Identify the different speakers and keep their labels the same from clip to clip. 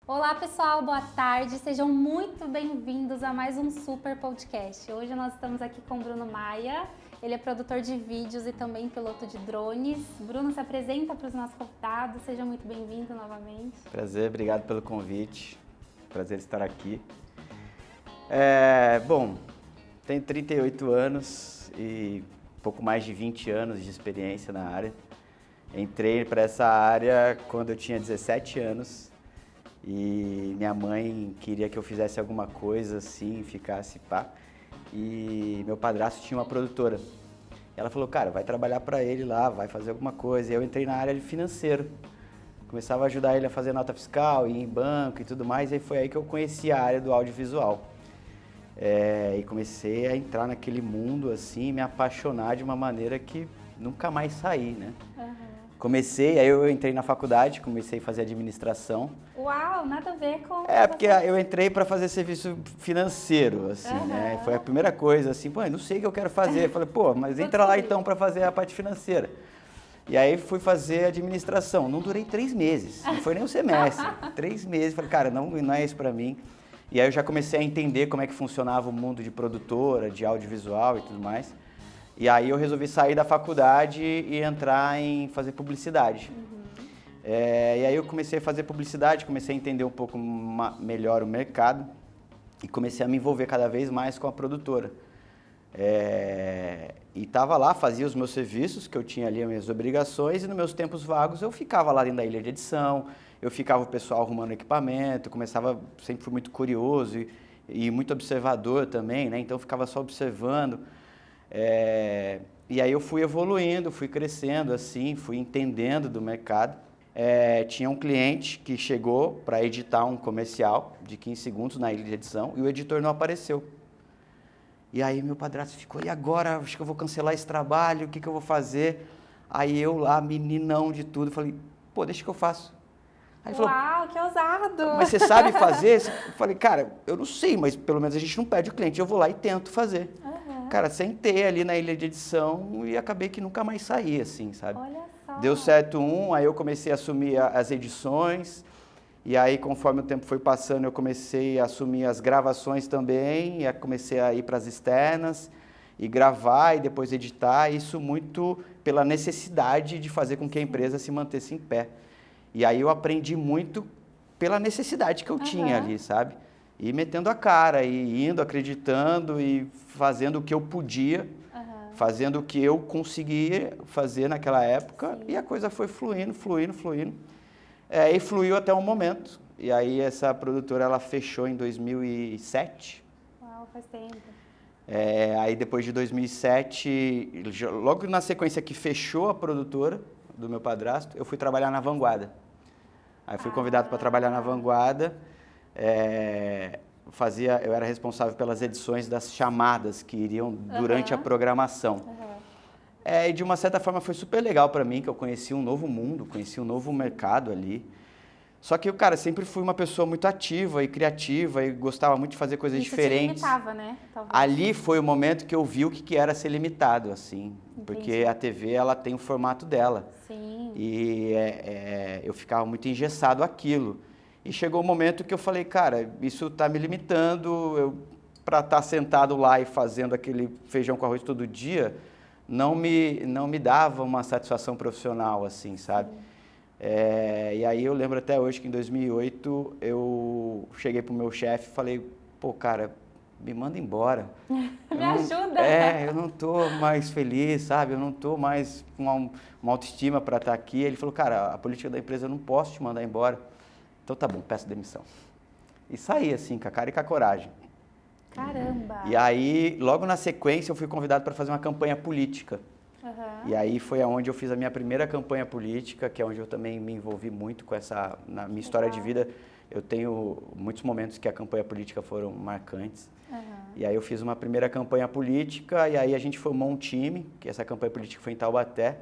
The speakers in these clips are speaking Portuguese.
Speaker 1: Olá pessoal, boa tarde, sejam muito bem-vindos a mais um super podcast. Hoje nós estamos aqui com o Bruno Maia, ele é produtor de vídeos e também piloto de drones. Bruno, se apresenta para os nossos convidados, seja muito bem-vindo novamente.
Speaker 2: Prazer, obrigado pelo convite, prazer estar aqui. Bom, tenho 38 anos e pouco mais de 20 anos de experiência na área. Entrei para essa área quando eu tinha 17 anos. E minha mãe queria que eu fizesse alguma coisa assim, ficasse pá. E meu padrasto tinha uma produtora. Ela falou, cara, vai trabalhar para ele lá, vai fazer alguma coisa. E eu entrei na área de financeiro. Começava a ajudar ele a fazer nota fiscal, ir em banco e tudo mais. E foi aí que eu conheci a área do audiovisual. E comecei a entrar naquele mundo assim, me apaixonar de uma maneira que nunca mais saí, né? Aí eu entrei na faculdade, comecei a fazer administração.
Speaker 1: Uau, nada a ver com...
Speaker 2: Porque eu entrei para fazer serviço financeiro, assim, né? Foi a primeira coisa, assim, pô, eu não sei o que eu quero fazer. Eu falei, pô, mas entra lá então para fazer a parte financeira. E aí fui fazer administração. Não durei 3 meses, não foi nem um semestre. 3 meses, falei, cara, não é isso para mim. E aí eu já comecei a entender como é que funcionava o mundo de produtora, de audiovisual e tudo mais. E aí eu resolvi sair da faculdade e entrar em fazer publicidade. E aí eu comecei a fazer publicidade, comecei a entender um pouco melhor o mercado e comecei a me envolver cada vez mais com a produtora. E estava lá, fazia os meus serviços, que eu tinha ali as minhas obrigações, e nos meus tempos vagos eu ficava lá dentro da ilha de edição, eu ficava o pessoal arrumando equipamento, sempre fui muito curioso e muito observador também, né? Então eu ficava só observando. E aí eu fui evoluindo, fui crescendo assim, fui entendendo do mercado. Tinha um cliente que chegou para editar um comercial de 15 segundos na ilha de edição e o editor não apareceu. E aí meu padrasto ficou, e agora? Acho que eu vou cancelar esse trabalho, o que eu vou fazer? Aí eu lá, meninão de tudo, falei, pô, deixa que eu faço. Aí ele
Speaker 1: Uau,
Speaker 2: falou,
Speaker 1: que ousado!
Speaker 2: mas você sabe fazer? Eu falei, cara, eu não sei, mas pelo menos a gente não perde o cliente, eu vou lá e tento fazer. Cara, sentei ali na ilha de edição e acabei que nunca mais saí, assim, sabe?
Speaker 1: Olha só!
Speaker 2: Deu certo aí eu comecei a assumir as edições, e aí conforme o tempo foi passando eu comecei a assumir as gravações também, e aí comecei a ir para as externas, e gravar e depois editar, isso muito pela necessidade de fazer com que a empresa se mantesse em pé. E aí eu aprendi muito pela necessidade que eu tinha ali, sabe? E metendo a cara, e indo, acreditando e fazendo o que eu podia, fazendo o que eu conseguia fazer naquela época. Sim. E a coisa foi fluindo. E fluiu até um momento. E aí essa produtora, ela fechou em 2007.
Speaker 1: Uau, faz tempo.
Speaker 2: Aí depois de 2007, logo na sequência que fechou a produtora do meu padrasto, eu fui trabalhar na Vanguarda. Aí fui convidado para trabalhar na Vanguarda. Eu era responsável pelas edições das chamadas que iriam durante a programação. E de uma certa forma foi super legal para mim, que eu conheci um novo mundo, conheci um novo mercado ali. Só que eu, cara, sempre fui uma pessoa muito ativa e criativa e gostava muito de fazer coisas diferentes.
Speaker 1: Isso te limitava, né? Talvez.
Speaker 2: Ali foi o momento que eu vi o que era ser limitado, assim. Entendi. Porque a TV, ela tem o formato dela.
Speaker 1: Sim.
Speaker 2: E eu ficava muito engessado àquilo. E chegou um momento que eu falei, cara, isso está me limitando, para estar sentado lá e fazendo aquele feijão com arroz todo dia, não me dava uma satisfação profissional, assim, sabe? E aí eu lembro até hoje que em 2008 eu cheguei pro meu chefe e falei, pô, cara, me manda embora.
Speaker 1: Me ajuda!
Speaker 2: Eu não tô mais feliz, sabe? Eu não tô mais com uma autoestima para estar aqui. Ele falou, cara, a política da empresa eu não posso te mandar embora. Então tá bom, peço demissão. E saí assim, com a cara e com a coragem.
Speaker 1: Caramba!
Speaker 2: E aí, logo na sequência, eu fui convidado para fazer uma campanha política. E aí foi onde eu fiz a minha primeira campanha política, que é onde eu também me envolvi muito com na minha história de vida. Eu tenho muitos momentos que a campanha política foram marcantes. E aí eu fiz uma primeira campanha política e aí a gente formou um time, que essa campanha política foi em Taubaté.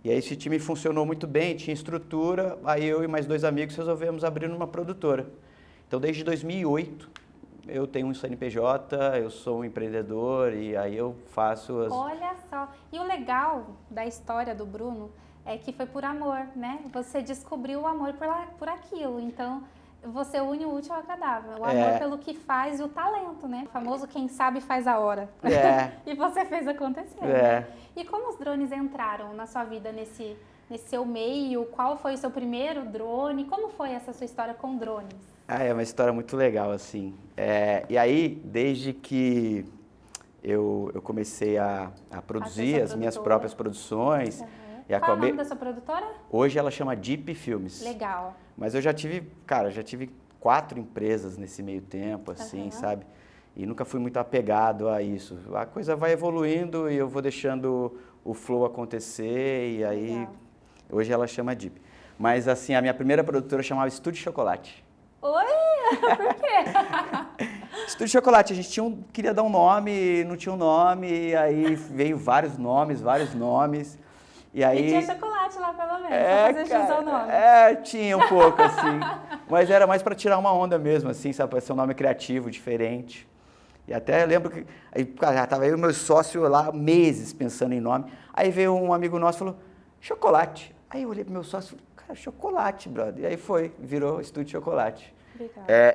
Speaker 2: E aí esse time funcionou muito bem, tinha estrutura, aí eu e mais 2 amigos resolvemos abrir uma produtora. Então desde 2008 eu tenho um CNPJ, eu sou um empreendedor e aí eu faço as...
Speaker 1: Olha só, e o legal da história do Bruno é que foi por amor, né? Você descobriu o amor por aquilo, então você une o útil ao agradável, o amor pelo que faz e o talento, né? O famoso quem sabe faz a hora. E você fez acontecer. Né? E como os drones entraram na sua vida nesse seu meio? Qual foi o seu primeiro drone? Como foi essa sua história com drones?
Speaker 2: É uma história muito legal, assim. E aí, desde que eu comecei a produzir as minhas próprias produções... E
Speaker 1: Qual é o nome da sua produtora?
Speaker 2: Hoje ela chama Deep Filmes.
Speaker 1: Legal.
Speaker 2: Mas eu já tive 4 empresas nesse meio tempo, assim, sabe? E nunca fui muito apegado a isso. A coisa vai evoluindo e eu vou deixando o flow acontecer e aí... Hoje ela chama Deep. Mas, assim, a minha primeira produtora chamava Estúdio Chocolate.
Speaker 1: Oi? Por quê?
Speaker 2: Estúdio Chocolate, a gente queria dar um nome, não tinha um nome, e aí veio vários nomes. E aí...
Speaker 1: E tinha chocolate lá, pelo menos, pra fazer jus ao nome.
Speaker 2: Tinha um pouco, assim. Mas era mais para tirar uma onda mesmo, assim, sabe? Para ser um nome criativo, diferente. E até lembro que... Aí, já tava eu e meu sócio lá meses pensando em nome. Aí veio um amigo nosso e falou, chocolate. Aí eu olhei pro meu sócio e falei, cara, chocolate, brother. E aí virou Estúdio Chocolate.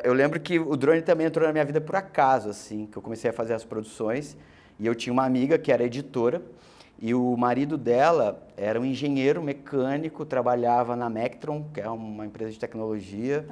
Speaker 2: Eu lembro que o drone também entrou na minha vida por acaso, assim, que eu comecei a fazer as produções. E eu tinha uma amiga que era editora. E o marido dela era um engenheiro mecânico, trabalhava na Mectron, que é uma empresa de tecnologia.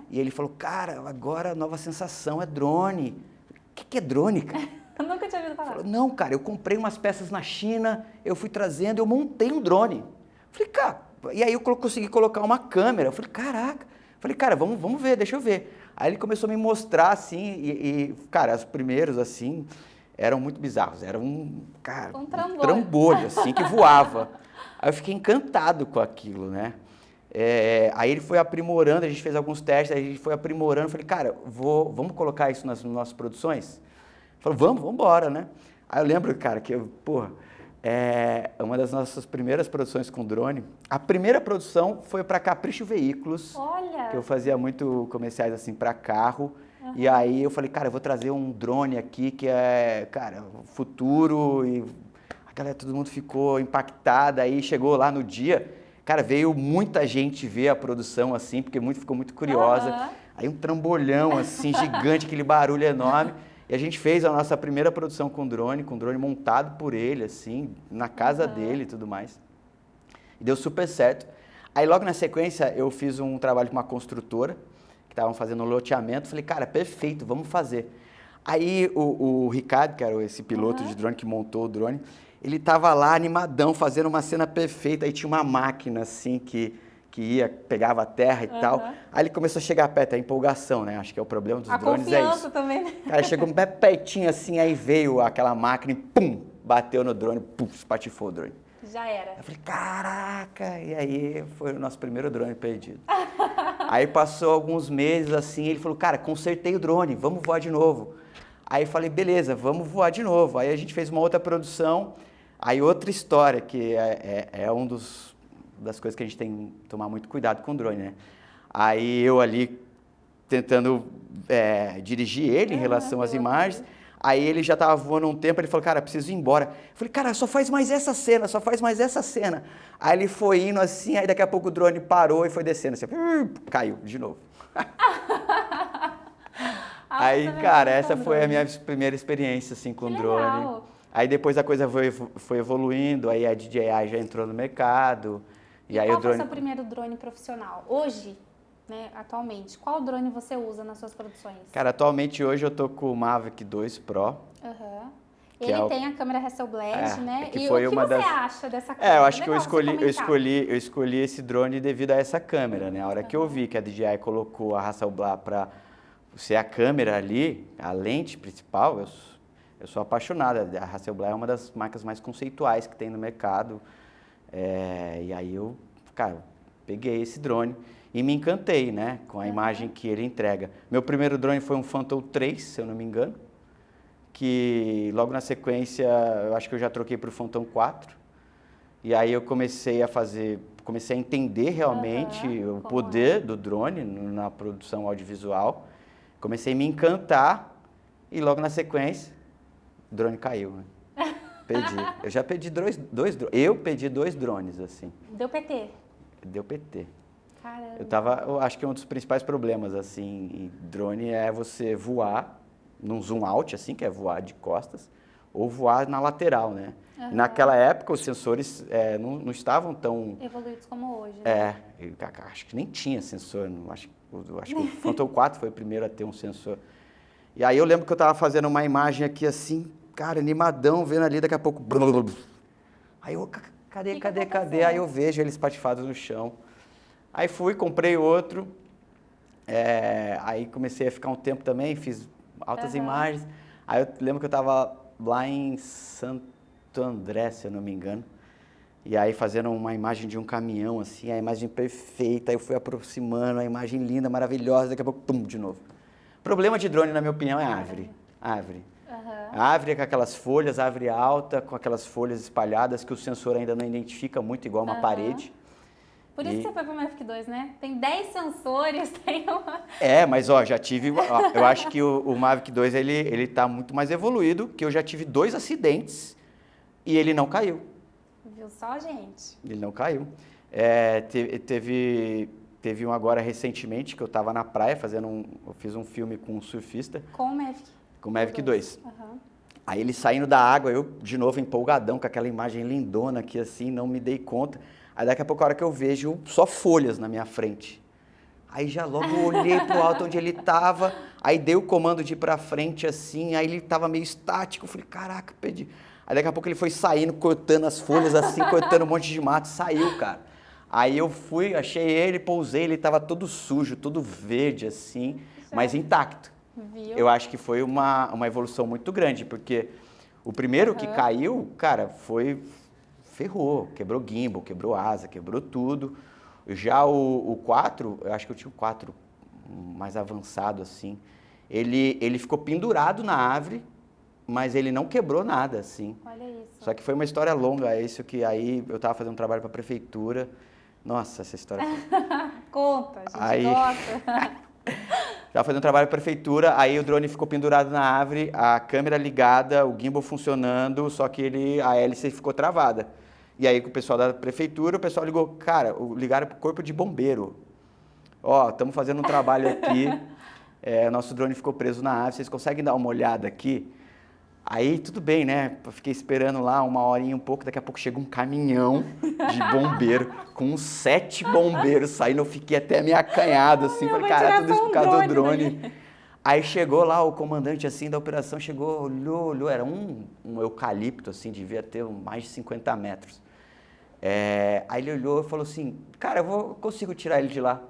Speaker 2: E ele falou, cara, agora a nova sensação é drone. O que é drone, cara?
Speaker 1: Eu nunca tinha ouvido falar.
Speaker 2: Falou, não, cara, eu comprei umas peças na China, eu fui trazendo, eu montei um drone. Falei, cara, e aí eu consegui colocar uma câmera. Eu falei, caraca. Falei, cara, vamos ver, deixa eu ver. Aí ele começou a me mostrar, assim, cara, os primeiros, assim... eram muito bizarros, era um trambolho, assim, que voava. Aí eu fiquei encantado com aquilo, né? Aí ele foi aprimorando, a gente fez alguns testes, aí a gente foi aprimorando, falei, cara, vamos colocar isso nas nossas produções? Falei, vamos embora, né? Aí eu lembro, cara, que uma das nossas primeiras produções com drone, a primeira produção foi para Capricho Veículos.
Speaker 1: Olha!
Speaker 2: Que eu fazia muito comerciais, assim, para carro. E aí eu falei, cara, eu vou trazer um drone aqui que é, cara, futuro. E a galera, todo mundo ficou impactada. Aí chegou lá no dia, cara, veio muita gente ver a produção, assim, porque ficou muito curiosa. Aí um trambolhão, assim, gigante, aquele barulho enorme. E a gente fez a nossa primeira produção com drone montado por ele, assim, na casa dele e tudo mais. E deu super certo. Aí logo na sequência eu fiz um trabalho com uma construtora, que estavam fazendo um loteamento, falei, cara, perfeito, vamos fazer. Aí o Ricardo, que era esse piloto de drone que montou o drone, ele estava lá animadão, fazendo uma cena perfeita, aí tinha uma máquina assim que pegava a terra e tal. Aí ele começou a chegar perto, a empolgação, né? Acho que é o problema dos drones, é isso.
Speaker 1: A confiança também, né?
Speaker 2: Cara, chegou bem pertinho assim, aí veio aquela máquina e pum, bateu no drone, pum, espatifou o drone.
Speaker 1: Já era.
Speaker 2: Eu falei, caraca! E aí foi o nosso primeiro drone perdido. Aí passou alguns meses assim, ele falou, cara, consertei o drone, vamos voar de novo. Aí eu falei, beleza, vamos voar de novo. Aí a gente fez uma outra produção, aí outra história, que é das coisas que a gente tem que tomar muito cuidado com o drone, né? Aí eu ali tentando dirigir ele em relação às imagens. Aí ele já estava voando um tempo, ele falou, cara, preciso ir embora. Eu falei, cara, só faz mais essa cena, só faz mais essa cena. Aí ele foi indo assim, aí daqui a pouco o drone parou e foi descendo assim, caiu de novo. Aí, cara, essa foi a minha primeira experiência assim com drone.
Speaker 1: Legal.
Speaker 2: Aí depois a coisa foi evoluindo, aí a DJI já entrou no mercado.
Speaker 1: E aí qual foi o seu primeiro drone profissional? Hoje, né, atualmente, qual drone você usa nas suas produções?
Speaker 2: Cara, atualmente hoje eu tô com o Mavic 2 Pro.
Speaker 1: Ele tem a câmera Hasselblad, né?
Speaker 2: Que
Speaker 1: e
Speaker 2: foi
Speaker 1: o que você acha dessa câmera?
Speaker 2: Eu acho que eu escolhi esse drone devido a essa câmera, né? A hora que eu vi que a DJI colocou a Hasselblad para ser a câmera ali, a lente principal, eu sou apaixonado. A Hasselblad é uma das marcas mais conceituais que tem no mercado. E aí eu, cara, peguei esse drone e me encantei, né? Com a imagem que ele entrega. Meu primeiro drone foi um Phantom 3, se eu não me engano. Que logo na sequência, eu acho que eu já troquei para o Phantom 4. E aí eu comecei a entender realmente o poder do drone na produção audiovisual. Comecei a me encantar E logo na sequência, o drone caiu, né? Pedi. Eu já pedi eu pedi 2 drones, assim.
Speaker 1: Deu PT?
Speaker 2: Deu PT.
Speaker 1: Caramba.
Speaker 2: Eu acho que um dos principais problemas, assim, em drone é você voar num zoom out, assim, que é voar de costas, ou voar na lateral, né?
Speaker 1: Uhum.
Speaker 2: E naquela época, os sensores não estavam tão...
Speaker 1: Evoluídos como hoje, né?
Speaker 2: Eu acho que nem tinha sensor, eu acho que o Phantom 4 foi o primeiro a ter um sensor. E aí eu lembro que eu estava fazendo uma imagem aqui assim, cara, animadão, vendo ali, daqui a pouco... Aí eu, cadê? Aí eu vejo eles patifados no chão. Aí fui, comprei outro, aí comecei a ficar um tempo também, fiz altas imagens. Aí eu lembro que eu estava lá em Santo André, se eu não me engano, e aí fazendo uma imagem de um caminhão, assim, a imagem perfeita, aí eu fui aproximando, a imagem linda, maravilhosa, daqui a pouco, pum, de novo. O problema de drone, na minha opinião, é árvore. Árvore. A árvore com aquelas folhas, árvore alta, com aquelas folhas espalhadas que o sensor ainda não identifica muito, igual uma parede.
Speaker 1: Por isso que você foi pro Mavic 2, né? Tem 10 sensores, tem uma...
Speaker 2: Mas ó, já tive... Ó, eu acho que o Mavic 2, ele tá muito mais evoluído, que eu já tive 2 acidentes e ele não caiu.
Speaker 1: Viu só, gente?
Speaker 2: Ele não caiu. Teve um agora recentemente, que eu tava na praia eu fiz um filme com um surfista.
Speaker 1: Com o Mavic?
Speaker 2: Com o Mavic 2.
Speaker 1: Uhum.
Speaker 2: Aí ele saindo da água, eu de novo empolgadão, com aquela imagem lindona aqui assim, não me dei conta. Aí daqui a pouco, a hora que eu vejo, só folhas na minha frente. Aí já logo olhei pro alto onde ele tava, aí dei o comando de ir pra frente assim, aí ele tava meio estático, eu falei, caraca, perdi. Aí daqui a pouco ele foi saindo, cortando as folhas assim, cortando um monte de mato, saiu, cara. Aí eu fui, achei ele, pousei, ele tava todo sujo, todo verde assim, mas intacto.
Speaker 1: Viu?
Speaker 2: Eu acho que foi uma evolução muito grande, porque o primeiro que caiu, cara, ferrou, quebrou gimbal, quebrou asa, quebrou tudo. Já o 4, eu acho que eu tinha o 4 mais avançado assim, ele ficou pendurado na árvore, mas ele não quebrou nada assim.
Speaker 1: Olha isso.
Speaker 2: Só que foi uma história longa, isso que aí eu tava fazendo um trabalho para a prefeitura. Nossa, essa história...
Speaker 1: Conta, a gente gosta.
Speaker 2: Estava fazendo um trabalho para a prefeitura, aí o drone ficou pendurado na árvore, a câmera ligada, o gimbal funcionando, só que a hélice ficou travada. E aí com o pessoal da prefeitura, o pessoal ligou, cara, ligaram para o corpo de bombeiro. Ó, estamos fazendo um trabalho aqui, nosso drone ficou preso na árvore, vocês conseguem dar uma olhada aqui? Aí tudo bem, né? Eu fiquei esperando lá 1 horinha, um pouco, daqui a pouco chega um caminhão de bombeiro, com uns 7 bombeiros saindo, eu fiquei até meio acanhado, assim, falei, cara, tudo isso por causa do drone. Aí chegou lá o comandante, assim, da operação, chegou, olhou, era um eucalipto, assim, devia ter mais de 50 metros. Aí ele olhou e falou assim, cara, eu consigo tirar ele de lá.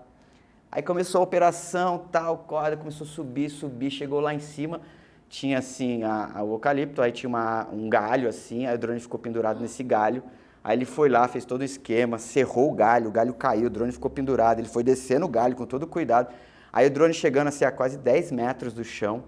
Speaker 2: Aí começou a operação, tal, corda, começou a subir, chegou lá em cima, tinha assim o eucalipto, aí tinha um galho assim, aí o drone ficou pendurado nesse galho. Aí ele foi lá, fez todo o esquema, cerrou o galho caiu, o drone ficou pendurado, ele foi descendo o galho com todo cuidado. Aí o drone chegando assim a quase 10 metros do chão,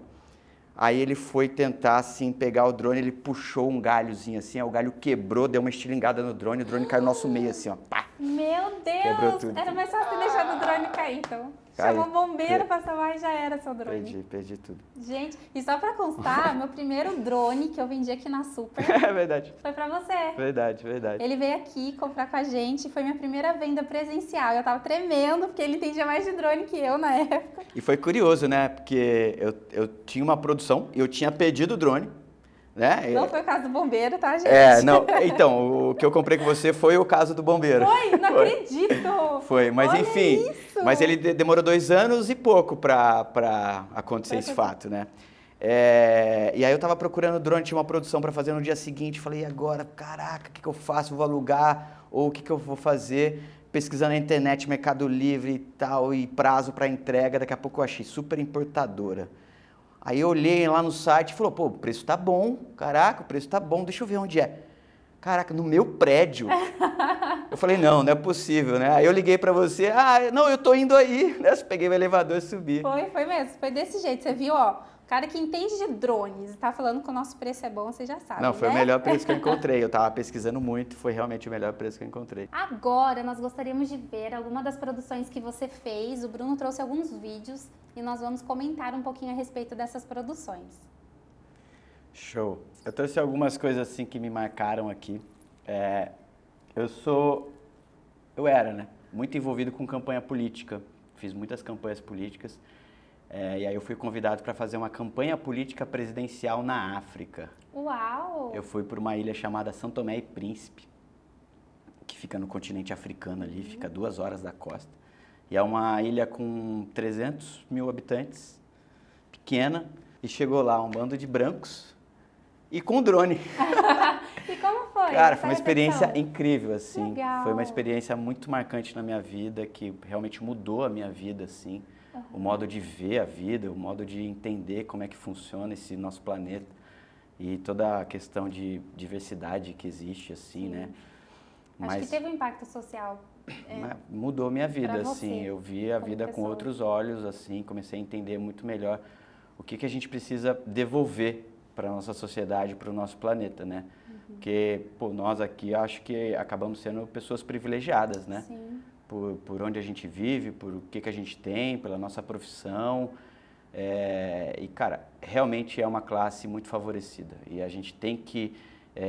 Speaker 2: aí ele foi tentar assim pegar o drone, ele puxou um galhozinho assim, aí o galho quebrou, deu uma estilingada no drone, o drone caiu no nosso meio assim, ó, pá.
Speaker 1: Meu
Speaker 2: Quebrou
Speaker 1: Deus!
Speaker 2: tudo.
Speaker 1: Era mais fácil deixar o drone cair, então. Chamou o bombeiro pra salvar e já era seu drone.
Speaker 2: Perdi tudo.
Speaker 1: Gente, e só pra constar, meu primeiro drone que eu vendi aqui na Super
Speaker 2: É verdade.
Speaker 1: foi pra você.
Speaker 2: Verdade.
Speaker 1: Ele veio aqui comprar com a gente, foi minha primeira venda presencial. Eu tava tremendo, porque ele entendia mais de drone que eu na época.
Speaker 2: E foi curioso, né? Porque eu tinha uma produção e eu tinha pedido o drone, né?
Speaker 1: Não foi o caso do bombeiro, tá, gente?
Speaker 2: Não. Então, o que eu comprei com você foi o caso do bombeiro.
Speaker 1: Foi? Não acredito!
Speaker 2: Foi, mas
Speaker 1: Olha
Speaker 2: enfim.
Speaker 1: isso.
Speaker 2: Mas ele demorou 2 anos e pouco pra acontecer esse fato, né? E aí eu tava procurando drone, tinha uma produção para fazer no dia seguinte, falei, e agora? Caraca, o que eu faço? Vou alugar? Ou o que eu vou fazer? Pesquisando na internet, Mercado Livre e tal, e prazo para entrega, daqui a pouco eu achei super importadora. Aí eu olhei lá no site e falou, pô, o preço tá bom, caraca, o preço tá bom, deixa eu ver onde é. Caraca, no meu prédio. Eu falei, não é possível, né? Aí eu liguei pra você, não, eu tô indo aí, né? Peguei o elevador e subi.
Speaker 1: Foi mesmo, foi desse jeito, você viu, ó, o cara que entende de drones e tá falando que o nosso preço é bom, você já sabe,
Speaker 2: Não, foi
Speaker 1: né?
Speaker 2: o melhor preço que eu encontrei, eu tava pesquisando muito, foi realmente o melhor preço que eu encontrei.
Speaker 1: Agora, nós gostaríamos de ver alguma das produções que você fez, o Bruno trouxe alguns vídeos e nós vamos comentar um pouquinho a respeito dessas produções.
Speaker 2: Show. Eu trouxe algumas coisas assim que me marcaram aqui. Eu era, né, muito envolvido com campanha política. Fiz muitas campanhas políticas. E aí eu fui convidado para fazer uma campanha política presidencial na África.
Speaker 1: Uau!
Speaker 2: Eu fui por uma ilha chamada São Tomé e Príncipe, que fica no continente africano ali, fica 2 horas da costa. E é uma ilha com 300 mil habitantes, pequena, e chegou lá um bando de brancos e com drone.
Speaker 1: E como foi?
Speaker 2: Cara,
Speaker 1: essa
Speaker 2: foi uma experiência
Speaker 1: recepção?
Speaker 2: incrível, assim.
Speaker 1: Legal.
Speaker 2: Foi uma experiência muito marcante na minha vida, que realmente mudou a minha vida, assim. O modo de ver a vida, o modo de entender como é que funciona esse nosso planeta. E toda a questão de diversidade que existe, assim, né?
Speaker 1: Acho que teve um impacto social.
Speaker 2: Mudou minha vida,
Speaker 1: Pra
Speaker 2: assim.
Speaker 1: você,
Speaker 2: Eu vi a
Speaker 1: como
Speaker 2: vida com
Speaker 1: pessoa.
Speaker 2: outros olhos, assim. Comecei a entender muito melhor o que a gente precisa devolver para a nossa sociedade, para o nosso planeta, né? Porque, pô, nós aqui acho que acabamos sendo pessoas privilegiadas, né?
Speaker 1: Sim.
Speaker 2: Por onde a gente vive, por o que a gente tem, pela nossa profissão. E, cara, realmente é uma classe muito favorecida. E a gente tem que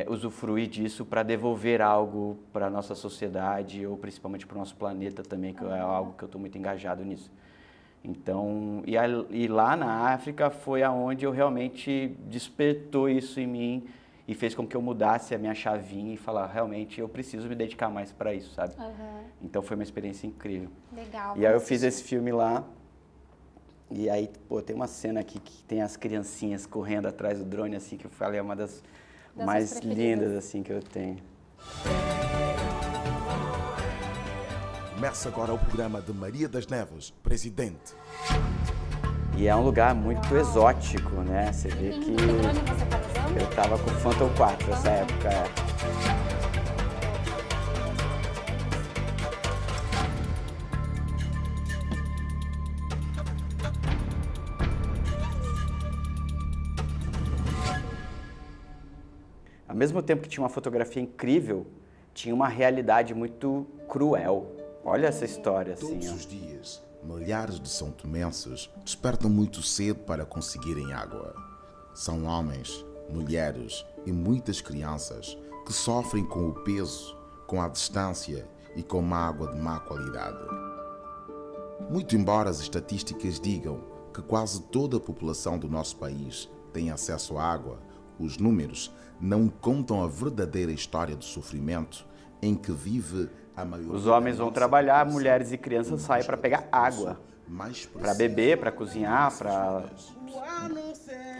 Speaker 2: usufruir disso para devolver algo para a nossa sociedade ou principalmente para o nosso planeta também, que é algo que eu estou muito engajado nisso. Então, e lá na África foi aonde eu realmente despertou isso em mim e fez com que eu mudasse a minha chavinha e falar, realmente, eu preciso me dedicar mais para isso, sabe? Então foi uma experiência incrível.
Speaker 1: Legal.
Speaker 2: E aí eu fiz esse filme lá, e aí, pô, tem uma cena aqui que tem as criancinhas correndo atrás do drone, assim, que eu falei, é uma das mais
Speaker 1: preferidas.
Speaker 2: lindas, assim, que eu tenho.
Speaker 3: Começa agora o programa de Maria das Neves, Presidente.
Speaker 2: E é um lugar muito exótico, né? Você vê
Speaker 1: Em
Speaker 2: que
Speaker 1: que drone você tá usando?
Speaker 2: eu tava com o Phantom 4 nessa época. Ao mesmo tempo que tinha uma fotografia incrível, tinha uma realidade muito cruel. Olha essa história, assim,
Speaker 3: Todos
Speaker 2: ó.
Speaker 3: os dias, milhares de são-tomenses despertam muito cedo para conseguirem água. São homens, mulheres e muitas crianças que sofrem com o peso, com a distância e com uma água de má qualidade. Muito embora as estatísticas digam que quase toda a população do nosso país tem acesso à água, os números não contam a verdadeira história do sofrimento em que vive a maioria.
Speaker 2: Os homens
Speaker 3: da
Speaker 2: vão
Speaker 3: nossa
Speaker 2: trabalhar,
Speaker 3: população
Speaker 2: mulheres e crianças saem para pegar água, para beber, para cozinhar, para...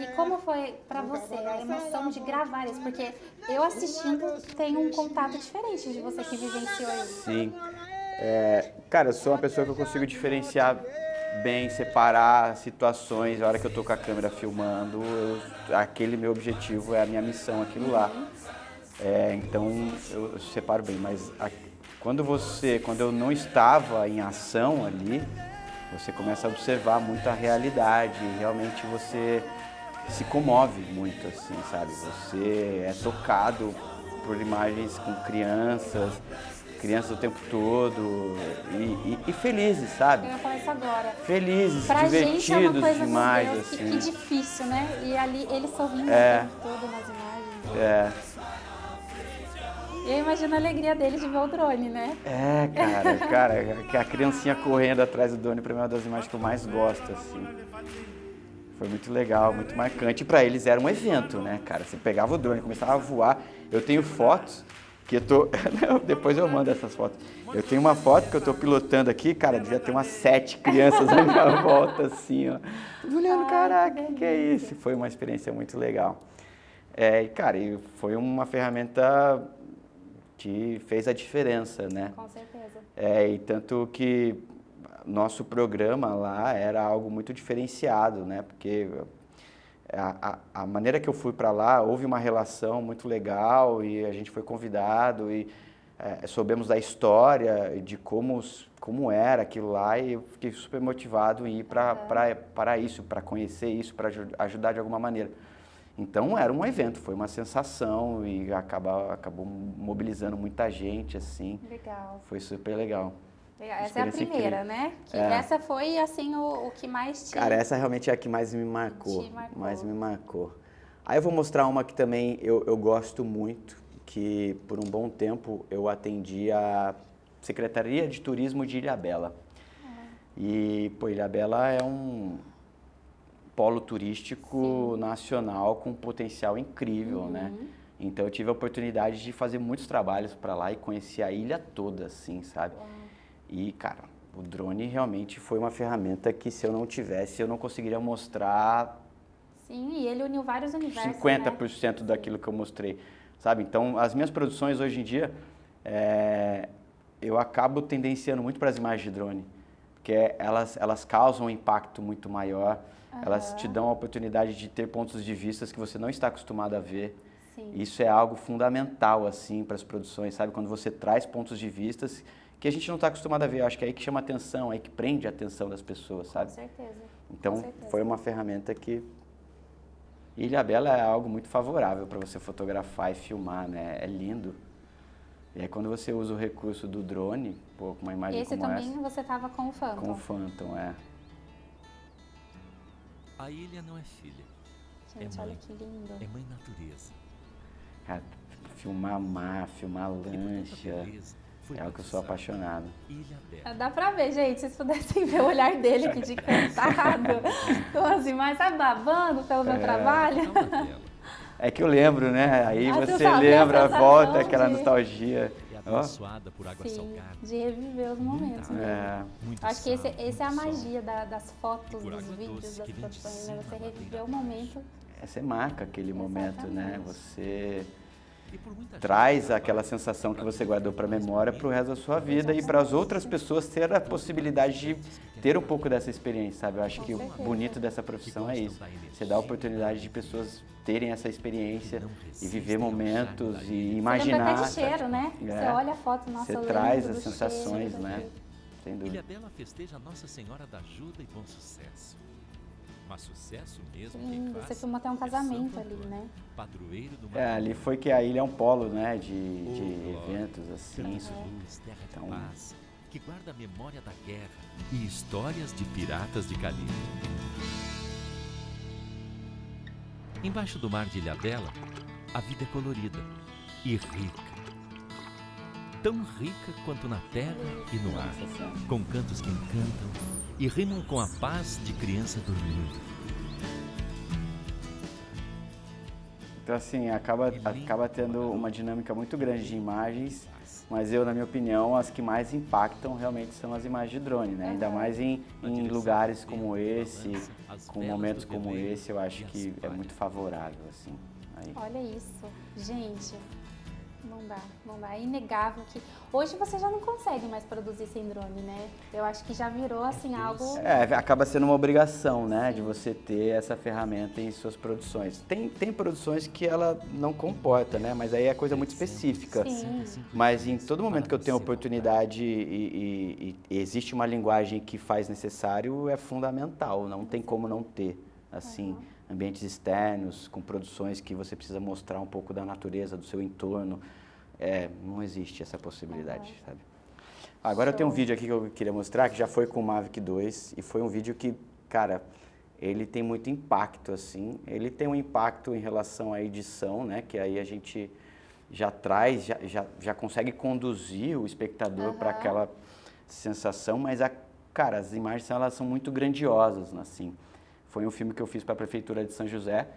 Speaker 1: E como foi pra você a emoção de gravar isso? Porque eu assistindo tenho um contato diferente de você que vivenciou isso.
Speaker 2: Sim. Cara, eu sou uma pessoa que eu consigo diferenciar bem, separar situações. A hora que eu tô com a câmera filmando, aquele meu objetivo é a minha missão, aquilo lá. Então eu separo bem, mas quando eu não estava em ação ali, você começa a observar muito a realidade, e realmente você se comove muito, assim, sabe? Você é tocado por imagens com crianças o tempo todo e felizes, sabe?
Speaker 1: Eu ia falar isso agora.
Speaker 2: Felizes,
Speaker 1: Pra gente é uma
Speaker 2: divertidos
Speaker 1: coisa,
Speaker 2: demais,
Speaker 1: meu Deus,
Speaker 2: assim.
Speaker 1: que difícil, né? E ali ele sorrindo o tempo todo nas imagens. E eu imagino a alegria dele de ver o drone, né?
Speaker 2: Cara, a criancinha correndo atrás do drone, pra mim é uma das imagens que eu mais gosto, assim. Foi muito legal, muito marcante. E pra eles era um evento, né, cara? Você pegava o drone, começava a voar. Eu tenho fotos que eu tô... Depois eu mando essas fotos. Eu tenho uma foto que eu tô pilotando aqui, cara, devia ter umas 7 crianças à minha volta, assim, ó. Tudo olhando, caraca, que é isso? Foi uma experiência muito legal. Cara, e foi uma ferramenta que fez a diferença, né?
Speaker 1: Com certeza.
Speaker 2: E tanto que nosso programa lá era algo muito diferenciado, né? Porque a maneira que eu fui para lá, houve uma relação muito legal e a gente foi convidado e soubemos da história, de como era aquilo lá e eu fiquei super motivado em ir para isso, para conhecer isso, para ajudar de alguma maneira. Então era um evento, foi uma sensação e acabou mobilizando muita gente, assim.
Speaker 1: Legal.
Speaker 2: Foi super legal.
Speaker 1: Essa é a primeira, né? Essa foi, assim, o que mais te...
Speaker 2: Cara, essa realmente é a que mais me marcou.
Speaker 1: Te marcou.
Speaker 2: Mais me marcou. Aí eu vou mostrar uma que também eu gosto muito, que por um bom tempo eu atendi a Secretaria de Turismo de Ilhabela. E, pô, Ilhabela é um polo turístico nacional com um potencial incrível, né? Então eu tive a oportunidade de fazer muitos trabalhos para lá e conhecer a ilha toda, assim, sabe? E, cara, o drone realmente foi uma ferramenta que se eu não tivesse, eu não conseguiria mostrar
Speaker 1: Sim, e ele uniu vários universos,
Speaker 2: 50% daquilo que eu mostrei, sabe? Então, as minhas produções hoje em dia, eu acabo tendenciando muito para as imagens de drone, porque elas causam um impacto muito maior, elas te dão a oportunidade de ter pontos de vista que você não está acostumado a ver.
Speaker 1: Sim.
Speaker 2: Isso é algo fundamental, assim, para as produções, sabe? Quando você traz pontos de vista que a gente não está acostumado a ver, eu acho que é aí que chama atenção, aí que prende a atenção das pessoas, sabe?
Speaker 1: Com certeza.
Speaker 2: Então, foi uma ferramenta que... Ilhabela é algo muito favorável para você fotografar e filmar, né? É lindo. E aí quando você usa o recurso do drone, pô, com uma imagem
Speaker 1: Esse
Speaker 2: como
Speaker 1: também
Speaker 2: essa...
Speaker 1: você tava com o Phantom.
Speaker 2: Com o Phantom,
Speaker 4: A ilha não é filha.
Speaker 1: Gente, olha que lindo.
Speaker 4: É mãe natureza.
Speaker 2: Cara, filmar mar, filmar lancha, é algo que eu sou apaixonado.
Speaker 1: Dá pra ver, gente, se vocês pudessem ver o olhar dele aqui de encantado, com as imagens, tá babando pelo meu trabalho.
Speaker 2: É que eu lembro, né? Aí
Speaker 1: Ah,
Speaker 2: você
Speaker 1: sabe,
Speaker 2: lembra,
Speaker 1: a sensação
Speaker 2: volta aquela
Speaker 1: de-
Speaker 2: nostalgia.
Speaker 4: É abençoada por água
Speaker 1: Sim,
Speaker 4: salgada.
Speaker 1: de reviver os momentos, né?
Speaker 4: Muito
Speaker 1: Acho que
Speaker 4: sal,
Speaker 1: essa é a
Speaker 4: muito sol.
Speaker 1: magia das fotos,
Speaker 4: por
Speaker 1: dos
Speaker 4: água
Speaker 1: vídeos,
Speaker 4: doce
Speaker 1: das
Speaker 4: que vem de
Speaker 1: produções, né?
Speaker 4: cima
Speaker 1: Você
Speaker 4: da
Speaker 1: reviver
Speaker 4: ladeira
Speaker 1: o momento.
Speaker 2: Você marca aquele momento, né?
Speaker 1: Exatamente.
Speaker 2: Você
Speaker 4: E por muita gente
Speaker 2: traz
Speaker 4: trabalha
Speaker 2: aquela sensação que você guardou para a memória para o resto da sua vida e para as outras pessoas ter a possibilidade de ter um pouco dessa experiência, sabe? Eu acho que o bonito dessa profissão é isso. Você dá a oportunidade de pessoas terem essa experiência e viver momentos e
Speaker 1: Você lembra
Speaker 2: imaginar.
Speaker 1: até de cheiro, né?
Speaker 2: É.
Speaker 1: Você olha a foto, nossa,
Speaker 2: Você
Speaker 1: eu
Speaker 2: traz
Speaker 1: lembro
Speaker 2: as
Speaker 1: do
Speaker 2: sensações,
Speaker 1: cheiro,
Speaker 2: né? Sem dúvida.
Speaker 4: Ilhabela festeja Nossa Senhora da Ajuda e Bom Sucesso. Mas sucesso mesmo
Speaker 1: Sim,
Speaker 4: quem
Speaker 1: você
Speaker 4: faz
Speaker 1: filmou até um
Speaker 4: é
Speaker 1: casamento
Speaker 4: Santo
Speaker 1: ali,
Speaker 4: Antônio,
Speaker 1: né?
Speaker 4: Padroeiro do
Speaker 2: Ali foi que a ilha é um polo, né? De eventos, assim.
Speaker 4: Isso, luz, terra de
Speaker 2: Então-
Speaker 4: paz, que guarda a memória da guerra e histórias de piratas de Calibre. Embaixo do mar de Ilhabela, a vida é colorida e rica. Tão rica quanto na terra e no ar, com cantos que encantam e rimam com a paz de criança dormindo.
Speaker 2: Então, assim, acaba tendo uma dinâmica muito grande de imagens, mas na minha opinião, as que mais impactam realmente são as imagens de drone, né? Ainda mais em lugares como esse, com momentos como esse, eu acho que é muito favorável, assim. Aí.
Speaker 1: Olha isso, gente, não dá, é inegável que hoje você já não consegue mais produzir sem drone, né? Eu acho que já virou assim algo...
Speaker 2: Acaba sendo uma obrigação, né, de você ter essa ferramenta em suas produções. Tem produções que ela não comporta, né, mas aí é coisa muito específica.
Speaker 1: Sim.
Speaker 2: Mas em todo momento que eu tenho oportunidade e existe uma linguagem que faz necessário, é fundamental, não tem como não ter, assim... Ambientes externos, com produções que você precisa mostrar um pouco da natureza, do seu entorno. Não existe essa possibilidade, sabe? Agora eu tenho um vídeo aqui que eu queria mostrar, que já foi com o Mavic 2, e foi um vídeo que, cara, ele tem muito impacto, assim. Ele tem um impacto em relação à edição, né? Que aí a gente já traz, já consegue conduzir o espectador para aquela sensação, mas, cara, as imagens elas são muito grandiosas, assim. Foi um filme que eu fiz para a Prefeitura de São José,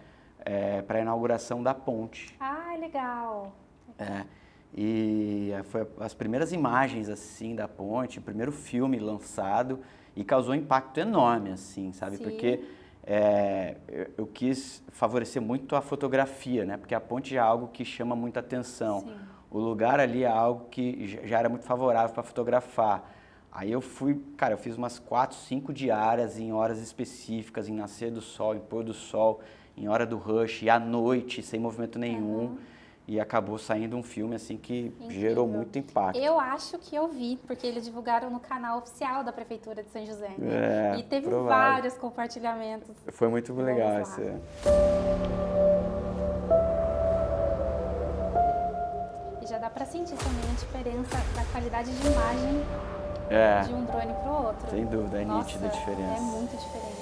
Speaker 2: para a inauguração da ponte.
Speaker 1: Ah, legal.
Speaker 2: E foi as primeiras imagens, assim, da ponte, o primeiro filme lançado, e causou um impacto enorme, assim, sabe?
Speaker 1: Sim.
Speaker 2: Porque eu quis favorecer muito a fotografia, né? Porque a ponte já é algo que chama muita atenção.
Speaker 1: Sim.
Speaker 2: O lugar ali é algo que já era muito favorável para fotografar. Aí eu fiz umas 4, 5 diárias em horas específicas, em nascer do sol, em pôr do sol, em hora do rush, e à noite, sem movimento nenhum. E acabou saindo um filme, assim, que gerou muito impacto.
Speaker 1: Eu acho que eu vi, porque eles divulgaram no canal oficial da Prefeitura de São José, né? E teve
Speaker 2: provável.
Speaker 1: vários compartilhamentos.
Speaker 2: Foi muito legal
Speaker 1: Vamos lá.
Speaker 2: esse...
Speaker 1: E já dá pra sentir também a diferença da qualidade de imagem de um drone pro outro.
Speaker 2: Sem dúvida, é
Speaker 1: Nossa,
Speaker 2: nítida a diferença.
Speaker 1: É muito diferente.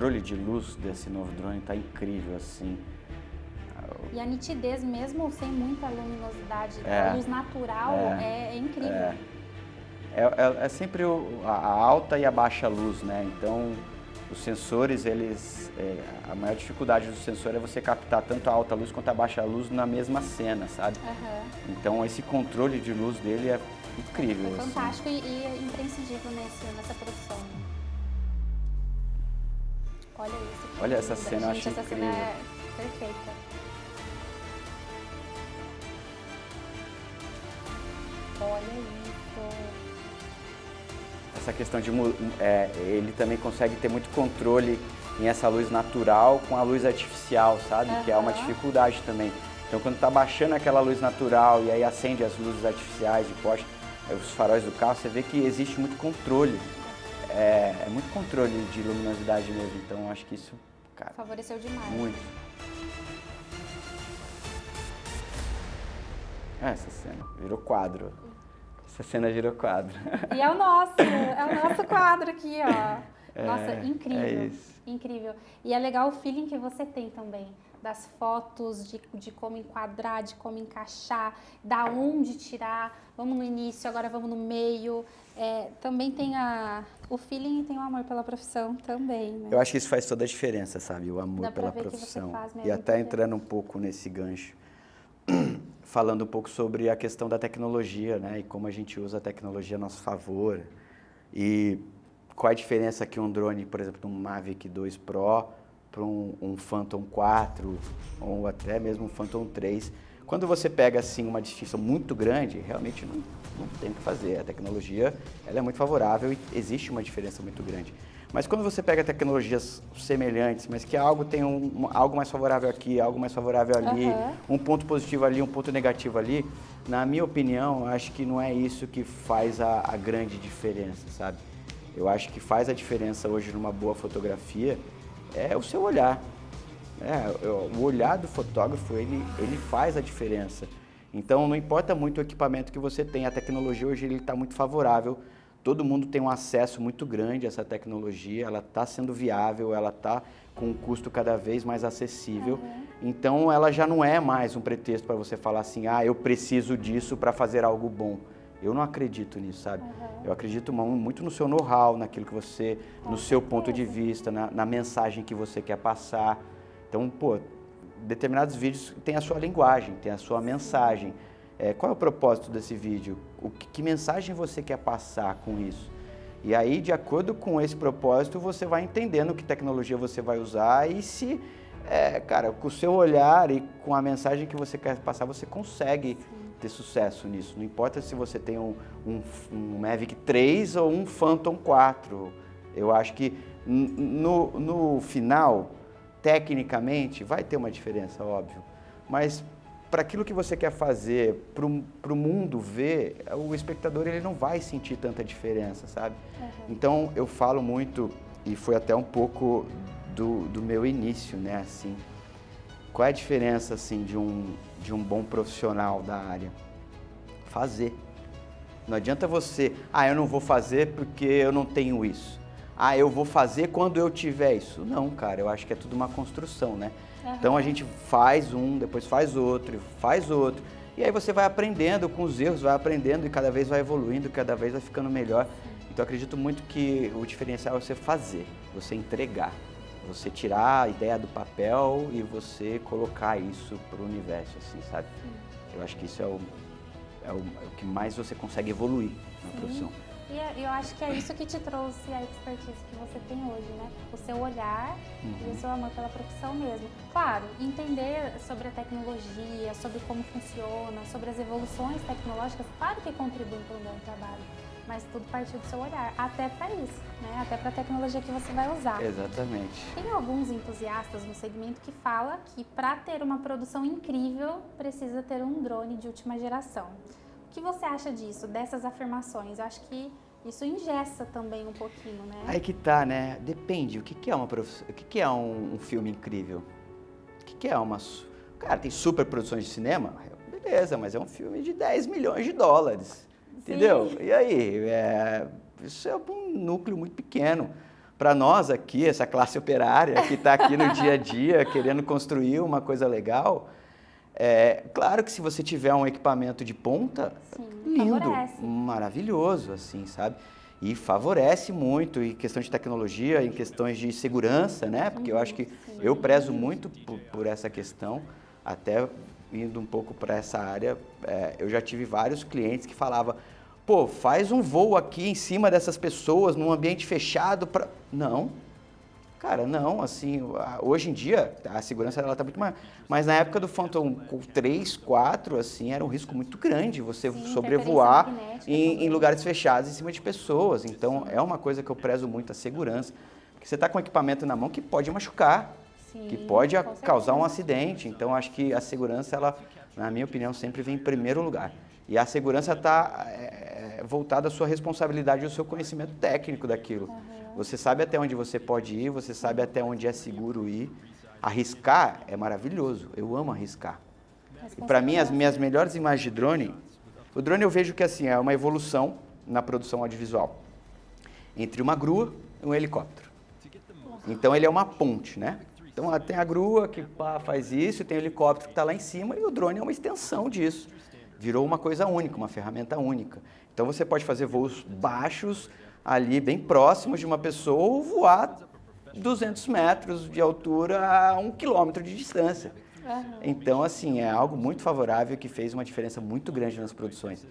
Speaker 2: controle de luz desse novo drone tá incrível, assim.
Speaker 1: E a nitidez, mesmo sem muita luminosidade, a luz natural é incrível.
Speaker 2: É sempre a alta e a baixa luz, né? Então, os sensores, a maior dificuldade do sensor é você captar tanto a alta luz quanto a baixa luz na mesma cena, sabe? Então, esse controle de luz dele é incrível.
Speaker 1: É fantástico e imprescindível nessa produção. Olha isso.
Speaker 2: Olha essa cena, eu acho
Speaker 1: essa
Speaker 2: incrível.
Speaker 1: Cena é perfeita. Olha isso.
Speaker 2: Essa questão de... ele também consegue ter muito controle em essa luz natural com a luz artificial, sabe? Que é uma dificuldade também. Então, quando está baixando aquela luz natural e aí acende as luzes artificiais de poste, os faróis do carro, você vê que existe muito controle. É muito controle de luminosidade mesmo. Então, acho que isso, cara...
Speaker 1: Favoreceu demais.
Speaker 2: Muito. Essa cena virou quadro. Essa cena virou quadro.
Speaker 1: E é o nosso quadro aqui, ó. Nossa, incrível.
Speaker 2: É isso.
Speaker 1: Incrível. E é legal o feeling que você tem também, das fotos, de como enquadrar, de como encaixar, da onde tirar. Vamos no início, agora vamos no meio. Também tem o feeling e tem o amor pela profissão também, né?
Speaker 2: Eu acho que isso faz toda a diferença, sabe? O amor
Speaker 1: Dá pra
Speaker 2: pela
Speaker 1: ver que
Speaker 2: profissão.
Speaker 1: você faz mesmo
Speaker 2: E até
Speaker 1: por
Speaker 2: entrando um pouco nesse gancho, falando um pouco sobre a questão da tecnologia, né? E como a gente usa a tecnologia a nosso favor. E qual a diferença que um drone, por exemplo, de um Mavic 2 Pro para um Phantom 4 ou até mesmo um Phantom 3. Quando você pega assim uma distinção muito grande, realmente não tem o que fazer. A tecnologia ela é muito favorável e existe uma diferença muito grande. Mas quando você pega tecnologias semelhantes, mas que algo tem algo mais favorável aqui, algo mais favorável ali, um ponto positivo ali, um ponto negativo ali, na minha opinião, acho que não é isso que faz a grande diferença, sabe? Eu acho que faz a diferença hoje numa boa fotografia é o seu olhar. O olhar do fotógrafo, ele faz a diferença. Então, não importa muito o equipamento que você tem, a tecnologia hoje está muito favorável. Todo mundo tem um acesso muito grande a essa tecnologia, ela está sendo viável, ela está com um custo cada vez mais acessível. Então, ela já não é mais um pretexto para você falar assim, eu preciso disso para fazer algo bom. Eu não acredito nisso, sabe? Eu acredito muito no seu know-how, naquilo que você, no seu ponto de vista, na mensagem que você quer passar. Então, determinados vídeos têm a sua linguagem, têm a sua mensagem. Qual é o propósito desse vídeo? Que mensagem você quer passar com isso? E aí, de acordo com esse propósito, você vai entendendo que tecnologia você vai usar e se, com o seu olhar e com a mensagem que você quer passar, você consegue ter sucesso nisso. Não importa se você tem um Mavic 3 ou um Phantom 4. Eu acho que no final, tecnicamente, vai ter uma diferença, óbvio. Mas para aquilo que você quer fazer, para o mundo ver, o espectador ele não vai sentir tanta diferença, sabe? Então, eu falo muito, e foi até um pouco do meu início, né, assim. Qual é a diferença, assim, de um bom profissional da área? Fazer. Não adianta você, eu não vou fazer porque eu não tenho isso. Eu vou fazer quando eu tiver isso. Não, cara, eu acho que é tudo uma construção, né? Então a gente faz depois faz outro, e aí você vai aprendendo com os erros, vai aprendendo e cada vez vai evoluindo, cada vez vai ficando melhor. Então eu acredito muito que o diferencial é você fazer, você entregar, você tirar a ideia do papel e você colocar isso para o universo, assim, sabe? Eu acho que isso é o que mais você consegue evoluir na profissão.
Speaker 1: E eu acho que é isso que te trouxe a expertise que você tem hoje, né? O seu olhar e o seu amor pela profissão mesmo. Claro, entender sobre a tecnologia, sobre como funciona, sobre as evoluções tecnológicas, claro que contribui para um bom trabalho. Mas tudo partiu do seu olhar, até para isso, né? Até para a tecnologia que você vai usar.
Speaker 2: Exatamente.
Speaker 1: Tem alguns entusiastas no segmento que falam que para ter uma produção incrível, precisa ter um drone de última geração. O que você acha disso, dessas afirmações? Eu acho que isso engessa também um pouquinho, né?
Speaker 2: Aí que tá, né? Depende. O que é uma profissão? O que é um filme incrível? O que é uma... Cara, tem super produções de cinema? Beleza, mas é um filme de 10 milhões de dólares. Entendeu? E aí? Isso é um núcleo muito pequeno. para nós aqui, essa classe operária que está aqui no dia a dia, querendo construir uma coisa legal, claro que se você tiver um equipamento de ponta,
Speaker 1: Sim,
Speaker 2: lindo,
Speaker 1: favorece.
Speaker 2: maravilhoso, assim, sabe? E favorece muito em questão de tecnologia, em questões de segurança, né? Porque eu acho que eu prezo muito por essa questão, até indo um pouco para essa área, eu já tive vários clientes que falavam, pô, faz um voo aqui em cima dessas pessoas, num ambiente fechado, Não, cara, não, assim, hoje em dia a segurança ela tá muito maior, mas na época do Phantom 3, 4, assim, era um risco muito grande você sobrevoar
Speaker 1: interferência magnética
Speaker 2: em
Speaker 1: também.
Speaker 2: lugares fechados em cima de pessoas, então é uma coisa que eu prezo muito, a segurança, porque você está com equipamento na mão que pode machucar,
Speaker 1: Sim,
Speaker 2: que pode
Speaker 1: com
Speaker 2: causar um
Speaker 1: certeza.
Speaker 2: acidente, então acho que a segurança, ela, na minha opinião, sempre vem em primeiro lugar. E a segurança está voltada à sua responsabilidade e ao seu conhecimento técnico daquilo. Você sabe até onde você pode ir, você sabe até onde é seguro ir. Arriscar é maravilhoso, eu amo arriscar. E para mim, as minhas melhores imagens de drone, o drone eu vejo que assim, é uma evolução na produção audiovisual entre uma grua e um helicóptero. Então ele é uma ponte, né? Então tem a grua que faz isso, tem o helicóptero que está lá em cima e o drone é uma extensão disso. Virou uma coisa única, uma ferramenta única. Então você pode fazer voos baixos, ali bem próximos de uma pessoa, ou voar 200 metros de altura a 1 quilômetro de distância. Então, assim, é algo muito favorável que fez uma diferença muito grande nas produções.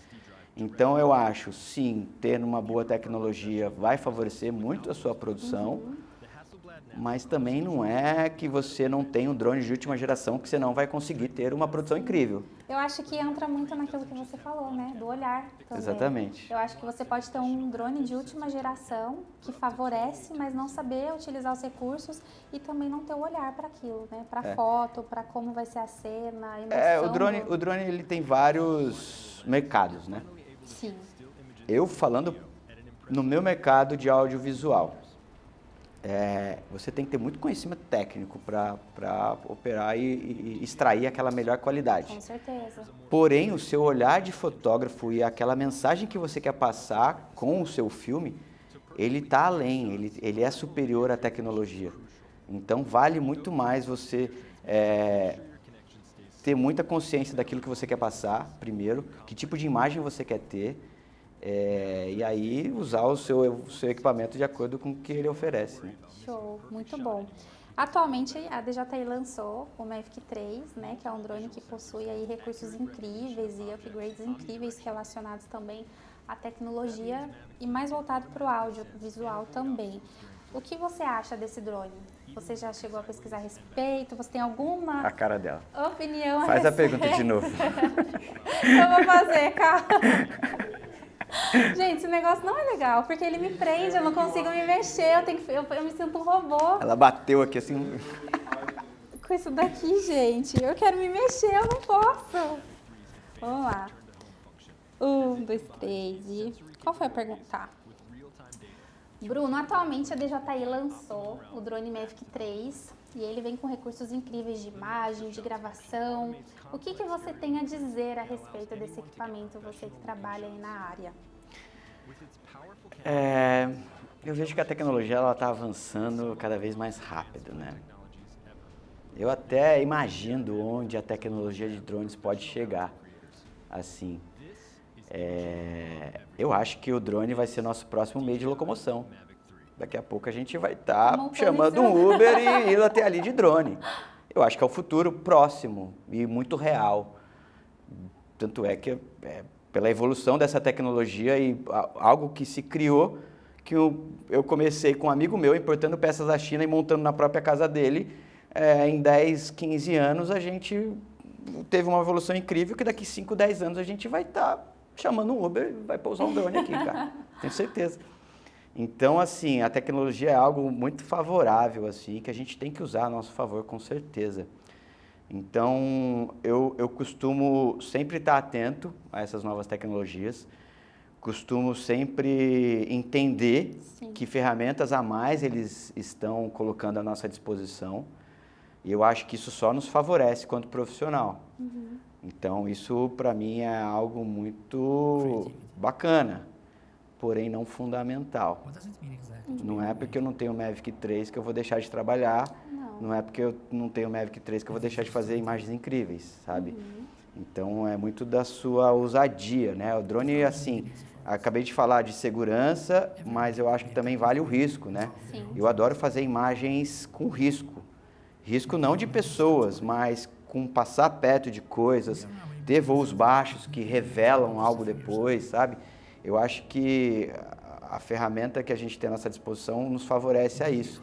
Speaker 2: Então, eu acho, sim, ter uma boa tecnologia vai favorecer muito a sua produção, mas também não é que você não tem um drone de última geração que você não vai conseguir ter uma produção incrível.
Speaker 1: Eu acho que entra muito naquilo que você falou, né? Do olhar também.
Speaker 2: Exatamente.
Speaker 1: Eu acho que você pode ter um drone de última geração que favorece, mas não saber utilizar os recursos e também não ter o olhar para aquilo, né? Para foto, para como vai ser a cena, a emoção.
Speaker 2: O drone ele tem vários mercados, né?
Speaker 1: Sim.
Speaker 2: Eu falando no meu mercado de audiovisual, você tem que ter muito conhecimento técnico para operar e extrair aquela melhor qualidade.
Speaker 1: Com certeza.
Speaker 2: Porém, o seu olhar de fotógrafo e aquela mensagem que você quer passar com o seu filme, ele está além, ele é superior à tecnologia. Então, vale muito mais você ter muita consciência daquilo que você quer passar, primeiro, que tipo de imagem você quer ter, e aí usar o seu equipamento de acordo com o que ele oferece. Né?
Speaker 1: Show, muito bom. Atualmente, a DJI lançou o Mavic 3, né, que é um drone que possui aí recursos incríveis e upgrades incríveis relacionados também à tecnologia e mais voltado para o audiovisual também. O que você acha desse drone? Você já chegou a pesquisar a respeito? Você tem alguma
Speaker 2: A cara dela.
Speaker 1: opinião
Speaker 2: Faz a pergunta de novo.
Speaker 1: Eu vou fazer, calma. Gente, esse negócio não é legal, porque ele me prende, eu não consigo me mexer, eu me sinto um robô
Speaker 2: Ela bateu aqui assim.
Speaker 1: com isso daqui, gente. Eu quero me mexer, eu não posso. Vamos lá. 1, 2, 3 e... Qual foi a pergunta? Tá. Bruno, atualmente a DJI lançou o drone Mavic 3 e ele vem com recursos incríveis de imagem, de gravação. O que você tem a dizer a respeito desse equipamento, você que trabalha aí na área?
Speaker 2: Eu vejo que a tecnologia está avançando cada vez mais rápido, né? Eu até imagino onde a tecnologia de drones pode chegar, assim. Eu acho que o drone vai ser nosso próximo meio de locomoção. Daqui a pouco a gente vai estar chamando um Uber e indo até ali de drone. Eu acho que é o futuro próximo e muito real. Tanto é que pela evolução dessa tecnologia e algo que se criou, que eu comecei com um amigo meu importando peças da China e montando na própria casa dele. Em 10, 15 anos a gente teve uma evolução incrível que daqui 5, 10 anos a gente vai estar chamando um Uber e vai pousar um drone aqui, cara. Tenho certeza. Então, assim, a tecnologia é algo muito favorável, assim, que a gente tem que usar a nosso favor, com certeza. Então, eu costumo sempre estar atento a essas novas tecnologias, costumo sempre entender que ferramentas a mais eles estão colocando à nossa disposição, e eu acho que isso só nos favorece quanto profissional. Então, isso para mim é algo muito bacana. porém não fundamental. Não é porque eu não tenho o Mavic 3 que eu vou deixar de trabalhar, não é porque eu não tenho o Mavic 3 que eu vou deixar de fazer imagens incríveis, sabe? Então, é muito da sua ousadia, né? O drone, assim, acabei de falar de segurança, mas eu acho que também vale o risco, né?
Speaker 1: Sim.
Speaker 2: Eu adoro fazer imagens com risco. Risco não de pessoas, mas com passar perto de coisas, ter voos baixos que revelam algo depois, sabe? Eu acho que a ferramenta que a gente tem à nossa disposição nos favorece a isso.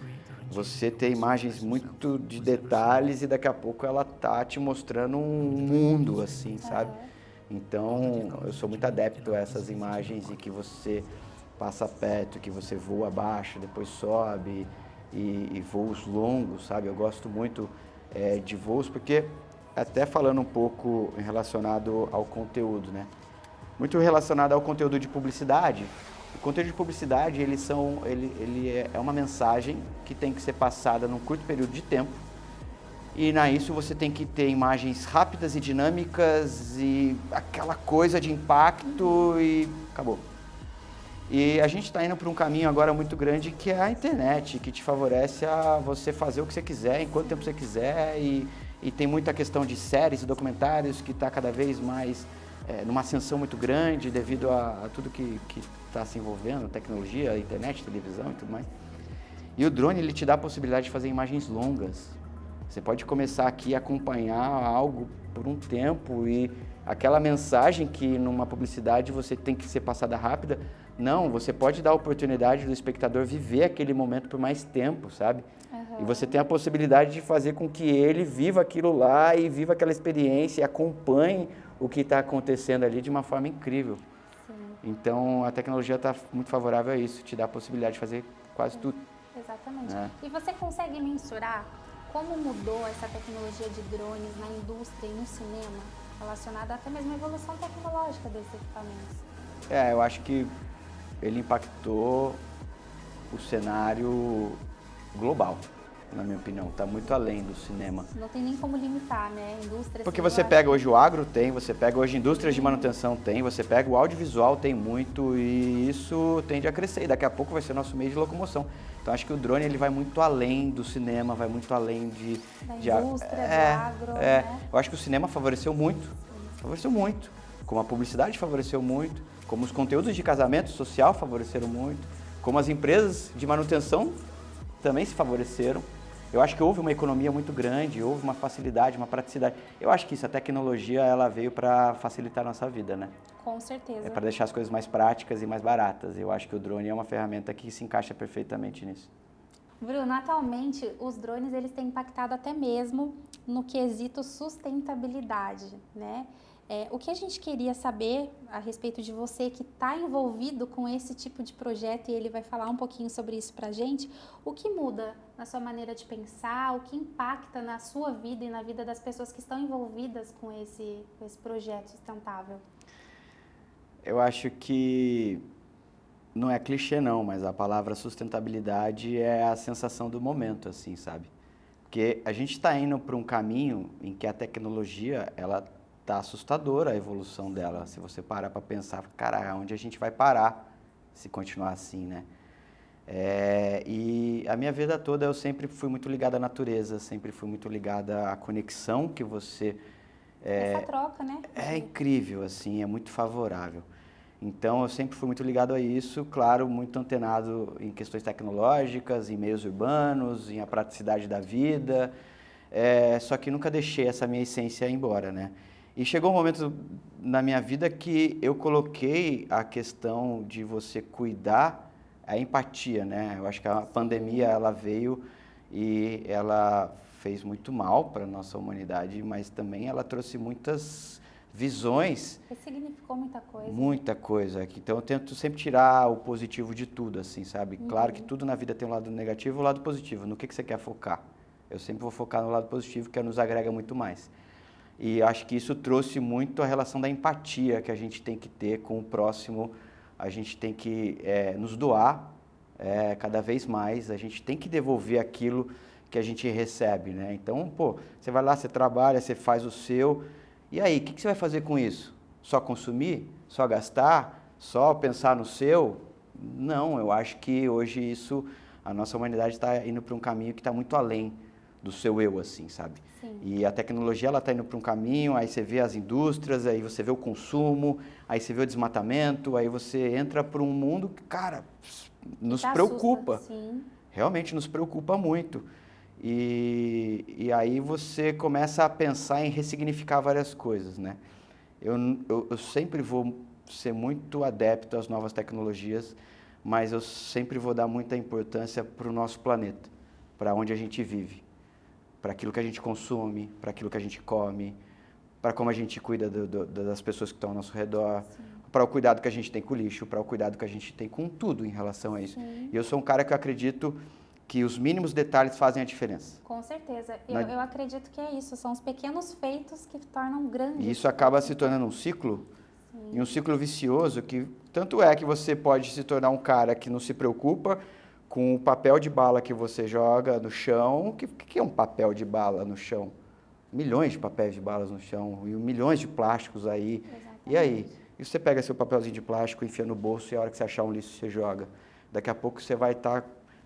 Speaker 2: Você ter imagens muito de detalhes e daqui a pouco ela tá te mostrando um mundo, assim, sabe? Então, eu sou muito adepto a essas imagens em que você passa perto, que você voa abaixo, depois sobe, e voos longos, sabe? Eu gosto muito de voos, porque até falando um pouco relacionado ao conteúdo, né? Muito relacionado ao conteúdo de publicidade. O conteúdo de publicidade, ele é uma mensagem que tem que ser passada num curto período de tempo. E nisso você tem que ter imagens rápidas e dinâmicas e aquela coisa de impacto e acabou. E a gente está indo para um caminho agora muito grande que é a internet, que te favorece a você fazer o que você quiser, em quanto tempo você quiser. E tem muita questão de séries e documentários que está cada vez mais numa ascensão muito grande devido a tudo que está se envolvendo, tecnologia, internet, televisão e tudo mais. E o drone, ele te dá a possibilidade de fazer imagens longas. Você pode começar aqui a acompanhar algo por um tempo e aquela mensagem que numa publicidade você tem que ser passada rápida, não, você pode dar a oportunidade do espectador viver aquele momento por mais tempo, sabe? E você tem a possibilidade de fazer com que ele viva aquilo lá e viva aquela experiência e acompanhe o que está acontecendo ali de uma forma incrível.
Speaker 1: Sim.
Speaker 2: Então, a tecnologia está muito favorável a isso, te dá a possibilidade de fazer quase tudo.
Speaker 1: Exatamente. E você consegue mensurar como mudou essa tecnologia de drones na indústria e no cinema, relacionada até mesmo à evolução tecnológica desses equipamentos?
Speaker 2: Eu acho que ele impactou o cenário global, na minha opinião. Está muito além do cinema.
Speaker 1: Não tem nem como limitar, né? Indústria.
Speaker 2: Porque você pega hoje o agro, tem, você pega hoje indústrias de manutenção, tem, você pega o audiovisual, tem muito, e isso tende a crescer. E daqui a pouco vai ser nosso meio de locomoção. Então, acho que o drone ele vai muito além do cinema, vai muito além
Speaker 1: da indústria, do agro, né?
Speaker 2: Eu acho que o cinema favoreceu muito, como a publicidade favoreceu muito, como os conteúdos de casamento social favoreceram muito, como as empresas de manutenção também se favoreceram. Eu acho que houve uma economia muito grande, houve uma facilidade, uma praticidade. Eu acho que isso, a tecnologia, ela veio para facilitar a nossa vida, né?
Speaker 1: Com certeza.
Speaker 2: É para deixar as coisas mais práticas e mais baratas. Eu acho que o drone é uma ferramenta que se encaixa perfeitamente nisso.
Speaker 1: Bruno, atualmente os drones eles têm impactado até mesmo no quesito sustentabilidade, né? O que a gente queria saber a respeito de você que está envolvido com esse tipo de projeto, e ele vai falar um pouquinho sobre isso para a gente, o que muda na sua maneira de pensar, o que impacta na sua vida e na vida das pessoas que estão envolvidas com esse projeto sustentável?
Speaker 2: Eu acho que não é clichê não, mas a palavra sustentabilidade é a sensação do momento, assim, sabe? Porque a gente está indo para um caminho em que a tecnologia, ela tá assustadora a evolução dela. Se você parar para pensar, cara, onde a gente vai parar se continuar assim, né? E a minha vida toda eu sempre fui muito ligado à natureza, sempre fui muito ligado à conexão que você...
Speaker 1: Essa troca, né?
Speaker 2: É incrível, assim, é muito favorável. Então, eu sempre fui muito ligado a isso, claro, muito antenado em questões tecnológicas, em meios urbanos, em a praticidade da vida, só que nunca deixei essa minha essência ir embora, né? E chegou um momento na minha vida que eu coloquei a questão de você cuidar, a empatia, né? Eu acho que a pandemia, ela veio e ela fez muito mal para a nossa humanidade, mas também ela trouxe muitas visões.
Speaker 1: Ressignificou muita coisa.
Speaker 2: Muita coisa. Então eu tento sempre tirar o positivo de tudo, assim, sabe? Claro que tudo na vida tem um lado negativo e um lado positivo. No que você quer focar? Eu sempre vou focar no lado positivo, que nos agrega muito mais. E acho que isso trouxe muito a relação da empatia que a gente tem que ter com o próximo. A gente tem que nos doar cada vez mais. A gente tem que devolver aquilo que a gente recebe, né? Então, pô, você vai lá, você trabalha, você faz o seu. E aí, o que você vai fazer com isso? Só consumir? Só gastar? Só pensar no seu? Não, eu acho que hoje a nossa humanidade está indo para um caminho que está muito além do seu eu, assim, sabe?
Speaker 1: Sim.
Speaker 2: E a tecnologia, ela está indo para um caminho, aí você vê as indústrias, aí você vê o consumo, aí você vê o desmatamento, aí você entra para um mundo que, cara, nos
Speaker 1: Te
Speaker 2: preocupa.
Speaker 1: assusta, sim.
Speaker 2: Realmente nos preocupa muito. E aí você começa a pensar em ressignificar várias coisas, né? Eu sempre vou ser muito adepto às novas tecnologias, mas eu sempre vou dar muita importância para o nosso planeta, para onde a gente vive, para aquilo que a gente consome, para aquilo que a gente come, para como a gente cuida das pessoas que estão ao nosso redor, para o cuidado que a gente tem com o lixo, para o cuidado que a gente tem com tudo em relação a isso.
Speaker 1: Sim.
Speaker 2: E eu sou um cara que eu acredito que os mínimos detalhes fazem a diferença.
Speaker 1: Com certeza. Eu acredito que é isso. São os pequenos feitos que tornam grandes.
Speaker 2: E isso acaba se tornando um ciclo, e um ciclo vicioso, que tanto é que você pode se tornar um cara que não se preocupa com o papel de bala que você joga no chão. O que é um papel de bala no chão? Milhões de papéis de balas no chão, e milhões de plásticos aí.
Speaker 1: Exatamente.
Speaker 2: E aí? E você pega seu papelzinho de plástico, enfia no bolso, e a hora que você achar um lixo, você joga. Daqui a pouco você vai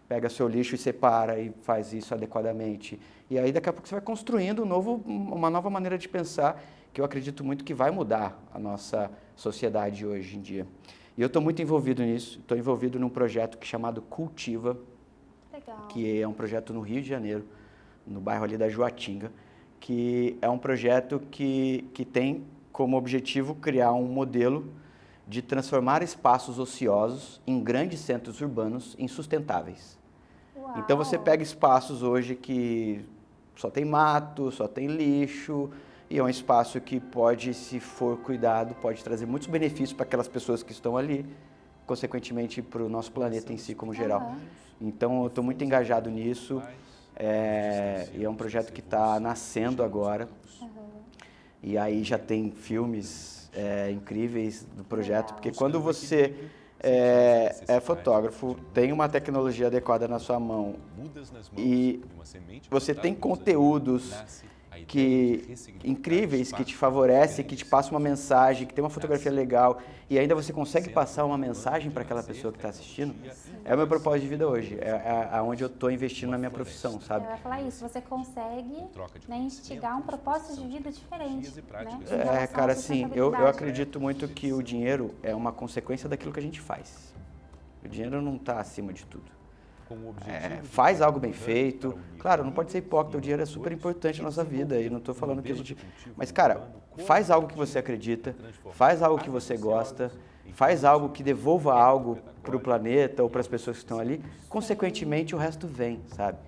Speaker 2: pega seu lixo e separa e faz isso adequadamente. E aí daqui a pouco você vai construindo uma nova maneira de pensar, que eu acredito muito que vai mudar a nossa sociedade hoje em dia. E eu estou muito envolvido nisso, estou envolvido num projeto chamado Cultiva,
Speaker 1: Legal.
Speaker 2: que é um projeto no Rio de Janeiro, no bairro ali da Joatinga, que é um projeto que tem como objetivo criar um modelo de transformar espaços ociosos em grandes centros urbanos insustentáveis.
Speaker 1: Uau.
Speaker 2: Então você pega espaços hoje que só tem mato, só tem lixo, e é um espaço que pode, se for cuidado, pode trazer muitos benefícios para aquelas pessoas que estão ali, consequentemente para o nosso planeta em si como geral.
Speaker 1: Aham.
Speaker 2: Então eu estou muito engajado nisso, e é um projeto que está nascendo agora, e aí já tem filmes incríveis do projeto, porque quando você é fotógrafo, tem uma tecnologia adequada na sua mão e você tem conteúdos incríveis que te favorecem, que te passam uma mensagem, que tem uma fotografia legal e ainda você consegue passar uma mensagem para aquela pessoa que está assistindo, é o meu propósito de vida hoje, é onde eu estou investindo na minha profissão, sabe?
Speaker 1: Eu ia falar isso, você consegue, né, instigar um propósito de vida diferente, né? em relação à
Speaker 2: Cara, assim, eu
Speaker 1: sustentabilidade.
Speaker 2: acredito muito que o dinheiro é uma consequência daquilo que a gente faz. O dinheiro não está acima de tudo. Faz algo bem feito. Claro, não pode ser hipócrita, o dinheiro é super importante na nossa vida e não estou falando que a gente... Mas, cara, faz algo que você acredita, faz algo que você gosta, faz algo que devolva algo para o planeta ou para as pessoas que estão ali, consequentemente o resto vem, sabe?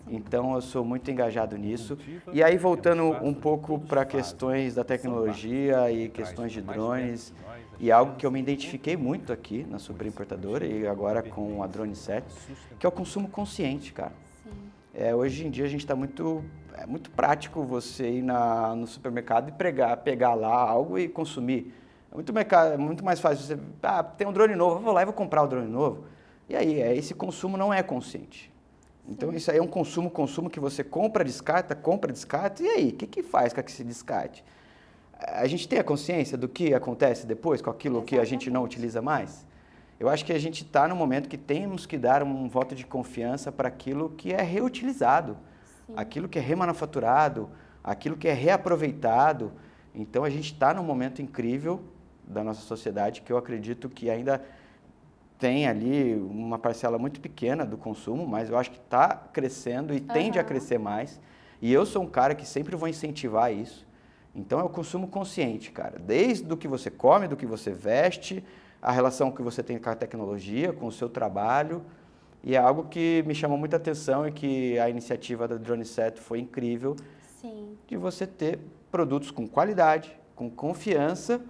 Speaker 2: Então eu sou muito engajado nisso. E aí voltando um pouco para questões da tecnologia e questões de drones, e algo que eu me identifiquei muito aqui na Superimportadora e agora com a Drone 7, que é o consumo consciente, cara. Hoje em dia a gente está muito prático você ir no supermercado e pegar lá algo e consumir. É muito mais fácil você, tem um drone novo, eu vou lá e vou comprar o drone novo. E aí, esse consumo não é consciente. Então isso aí é um consumo que você compra, descarta, e aí, o que faz com esse descarte? A gente tem a consciência do que acontece depois com aquilo que a gente não utiliza mais? Eu acho que a gente está no momento que temos que dar um voto de confiança para aquilo que é reutilizado, aquilo que é remanufaturado, aquilo que é reaproveitado. Então a gente está num momento incrível da nossa sociedade que eu acredito que ainda tem ali uma parcela muito pequena do consumo, mas eu acho que está crescendo e tende a crescer mais. E eu sou um cara que sempre vou incentivar isso. Então é o consumo consciente, cara. Desde do que você come, do que você veste, a relação que você tem com a tecnologia, com o seu trabalho. E é algo que me chamou muita atenção e que a iniciativa da Drone 7 foi incrível.
Speaker 1: Sim.
Speaker 2: De você ter produtos com qualidade, com confiança,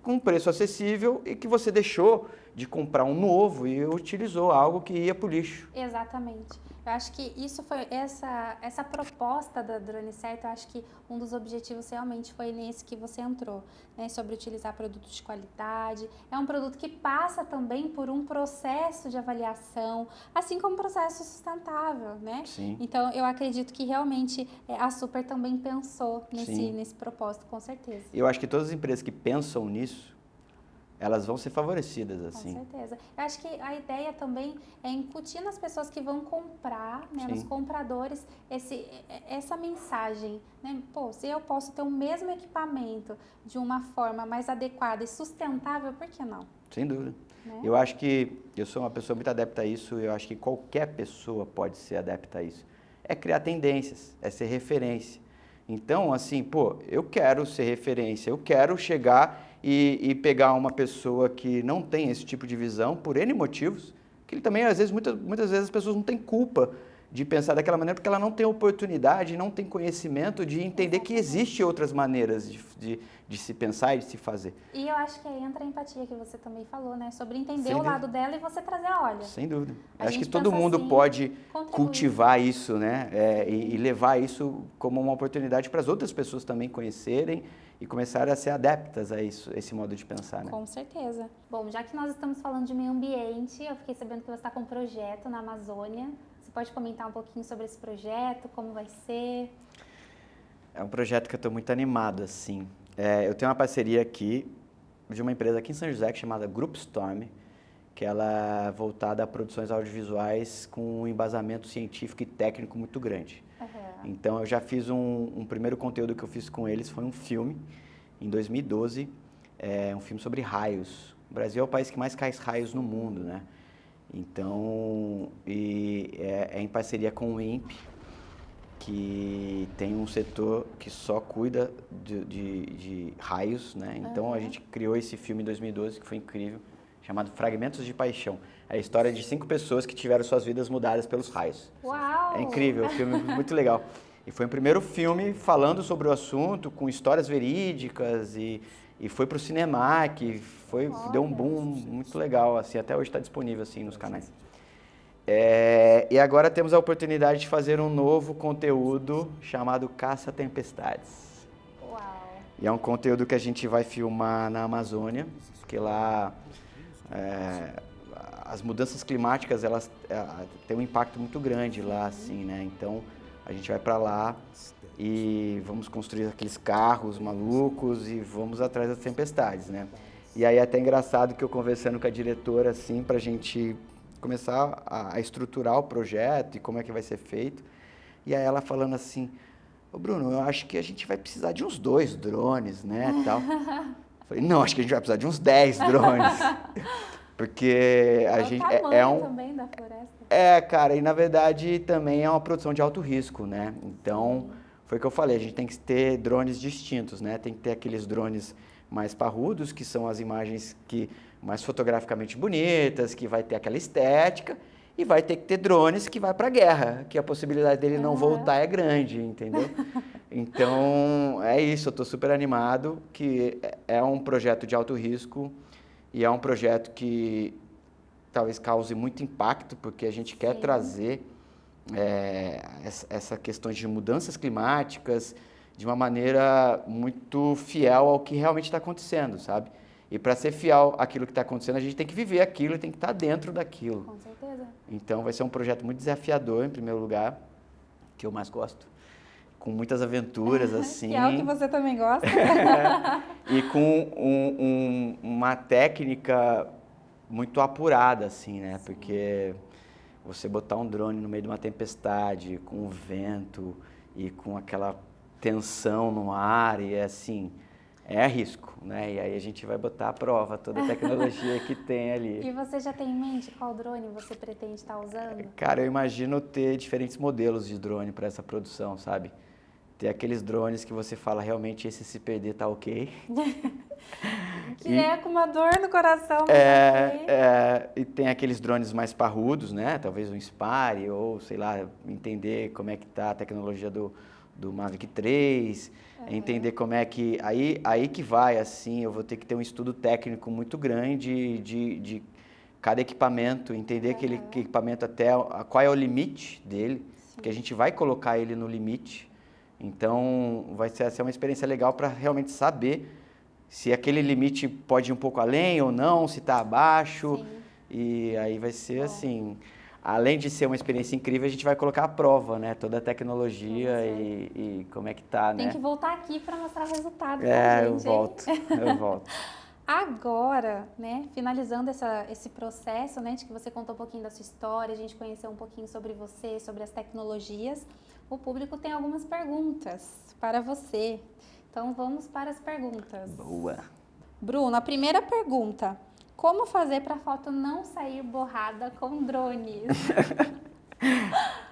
Speaker 2: com um preço acessível e que você deixou de comprar um novo e utilizou algo que ia para o lixo.
Speaker 1: Exatamente. Eu acho que isso foi essa proposta da Drone 7, eu acho que um dos objetivos realmente foi nesse que você entrou, né, sobre utilizar produtos de qualidade. É um produto que passa também por um processo de avaliação, assim como um processo sustentável, né?
Speaker 2: Sim.
Speaker 1: Então, eu acredito que realmente a Super também pensou nesse propósito, com certeza.
Speaker 2: Eu acho que todas as empresas que pensam nisso, elas vão ser favorecidas, assim.
Speaker 1: Com certeza. Eu acho que a ideia também é incutir nas pessoas que vão comprar, né, nos compradores, essa mensagem, né? Pô, se eu posso ter o mesmo equipamento de uma forma mais adequada e sustentável, por que não?
Speaker 2: Sem dúvida.
Speaker 1: Né?
Speaker 2: Eu acho que eu sou uma pessoa muito adepta a isso, eu acho que qualquer pessoa pode ser adepta a isso. É criar tendências, é ser referência. Então, assim, pô, eu quero ser referência, eu quero chegar e pegar uma pessoa que não tem esse tipo de visão, por N motivos, que ele também, às vezes, muitas vezes as pessoas não têm culpa de pensar daquela maneira, porque ela não tem oportunidade, não tem conhecimento de entender que existem outras maneiras de se pensar e de se fazer.
Speaker 1: E eu acho que aí entra a empatia que você também falou, né? Sobre entender
Speaker 2: Sem
Speaker 1: o
Speaker 2: dúvida.
Speaker 1: lado dela e você trazer, olha.
Speaker 2: Sem dúvida.
Speaker 1: A
Speaker 2: Acho que
Speaker 1: gente
Speaker 2: todo
Speaker 1: pensa
Speaker 2: mundo
Speaker 1: assim,
Speaker 2: pode
Speaker 1: contribuir.
Speaker 2: cultivar isso, né? E levar isso como uma oportunidade para as outras pessoas também conhecerem e começarem a ser adeptas a isso, esse modo de pensar, né?
Speaker 1: Com certeza. Bom, já que nós estamos falando de meio ambiente, eu fiquei sabendo que você está com um projeto na Amazônia. Você pode comentar um pouquinho sobre esse projeto, como vai ser?
Speaker 2: É um projeto que eu estou muito animado, assim. Eu tenho uma parceria aqui de uma empresa aqui em São José chamada Group Storm, que ela é voltada a produções audiovisuais com um embasamento científico e técnico muito grande. Então, eu já fiz um primeiro conteúdo que eu fiz com eles, foi um filme, em 2012, um filme sobre raios. O Brasil é o país que mais cai raios no mundo, né? Então, é em parceria com o INPE, que tem um setor que só cuida de raios, né? Então, a gente criou esse filme em 2012, que foi incrível, chamado Fragmentos de Paixão. É a história de 5 pessoas que tiveram suas vidas mudadas pelos raios.
Speaker 1: Uau!
Speaker 2: É incrível, é um filme muito legal. E foi o primeiro filme falando sobre o assunto, com histórias verídicas, e foi para o Cinemark, deu um boom muito legal, assim, até hoje está disponível assim, nos canais. E agora temos a oportunidade de fazer um novo conteúdo chamado Caça-Tempestades.
Speaker 1: Uau!
Speaker 2: E é um conteúdo que a gente vai filmar na Amazônia, porque lá as mudanças climáticas, elas têm um impacto muito grande lá, assim, né? Então, a gente vai para lá e vamos construir aqueles carros malucos e vamos atrás das tempestades, né? E aí é até engraçado que eu conversando com a diretora, assim, pra gente começar a estruturar o projeto e como é que vai ser feito. E aí ela falando assim, ô Bruno, eu acho que a gente vai precisar de uns 2 drones, né, tal. Falei, não, acho que a gente vai precisar de uns 10 drones. Porque a gente
Speaker 1: o tamanho também da floresta.
Speaker 2: Cara, e na verdade também é uma produção de alto risco, né? Então, foi o que eu falei, a gente tem que ter drones distintos, né? Tem que ter aqueles drones mais parrudos, que são as imagens mais fotograficamente bonitas, que vai ter aquela estética, e vai ter que ter drones que vai para a guerra, que a possibilidade dele não voltar é grande, entendeu? Então, é isso, eu estou super animado, que é um projeto de alto risco, e é um projeto que talvez cause muito impacto, porque a gente quer trazer essa questão de mudanças climáticas de uma maneira muito fiel ao que realmente está acontecendo, sabe? E para ser fiel àquilo que está acontecendo, a gente tem que viver aquilo e tem que estar dentro daquilo.
Speaker 1: Com certeza.
Speaker 2: Então, vai ser um projeto muito desafiador, em primeiro lugar, que eu mais gosto. Com muitas aventuras, assim.
Speaker 1: Que é o que você também gosta.
Speaker 2: E com uma técnica muito apurada, assim, né? Porque você botar um drone no meio de uma tempestade, com o vento e com aquela tensão no ar, e assim, é risco, né? E aí a gente vai botar à prova toda a tecnologia que tem ali.
Speaker 1: E você já tem em mente qual drone você pretende estar usando?
Speaker 2: Cara, eu imagino ter diferentes modelos de drone para essa produção, sabe? Ter aqueles drones que você fala, realmente, esse se perder tá ok.
Speaker 1: É com uma dor no coração.
Speaker 2: E tem aqueles drones mais parrudos, né? Talvez um Inspire, ou sei lá, entender como é que tá a tecnologia do Mavic 3, entender como é que... Aí que vai, assim, eu vou ter que ter um estudo técnico muito grande de cada equipamento, entender aquele equipamento até qual é o limite dele, porque a gente vai colocar ele no limite. Então, vai ser uma experiência legal para realmente saber se aquele limite pode ir um pouco além ou não, se está abaixo. Sim. E aí vai ser assim, além de ser uma experiência incrível, a gente vai colocar à prova, né? Toda a tecnologia e como é que tá, né?
Speaker 1: Tem que voltar aqui para mostrar o resultado pra gente.
Speaker 2: Eu volto.
Speaker 1: Agora, né, finalizando esse processo, né, de que você contou um pouquinho da sua história, a gente conheceu um pouquinho sobre você, sobre as tecnologias, o público tem algumas perguntas para você. Então, vamos para as perguntas.
Speaker 2: Boa.
Speaker 1: Bruno, a primeira pergunta: como fazer para a foto não sair borrada com drones?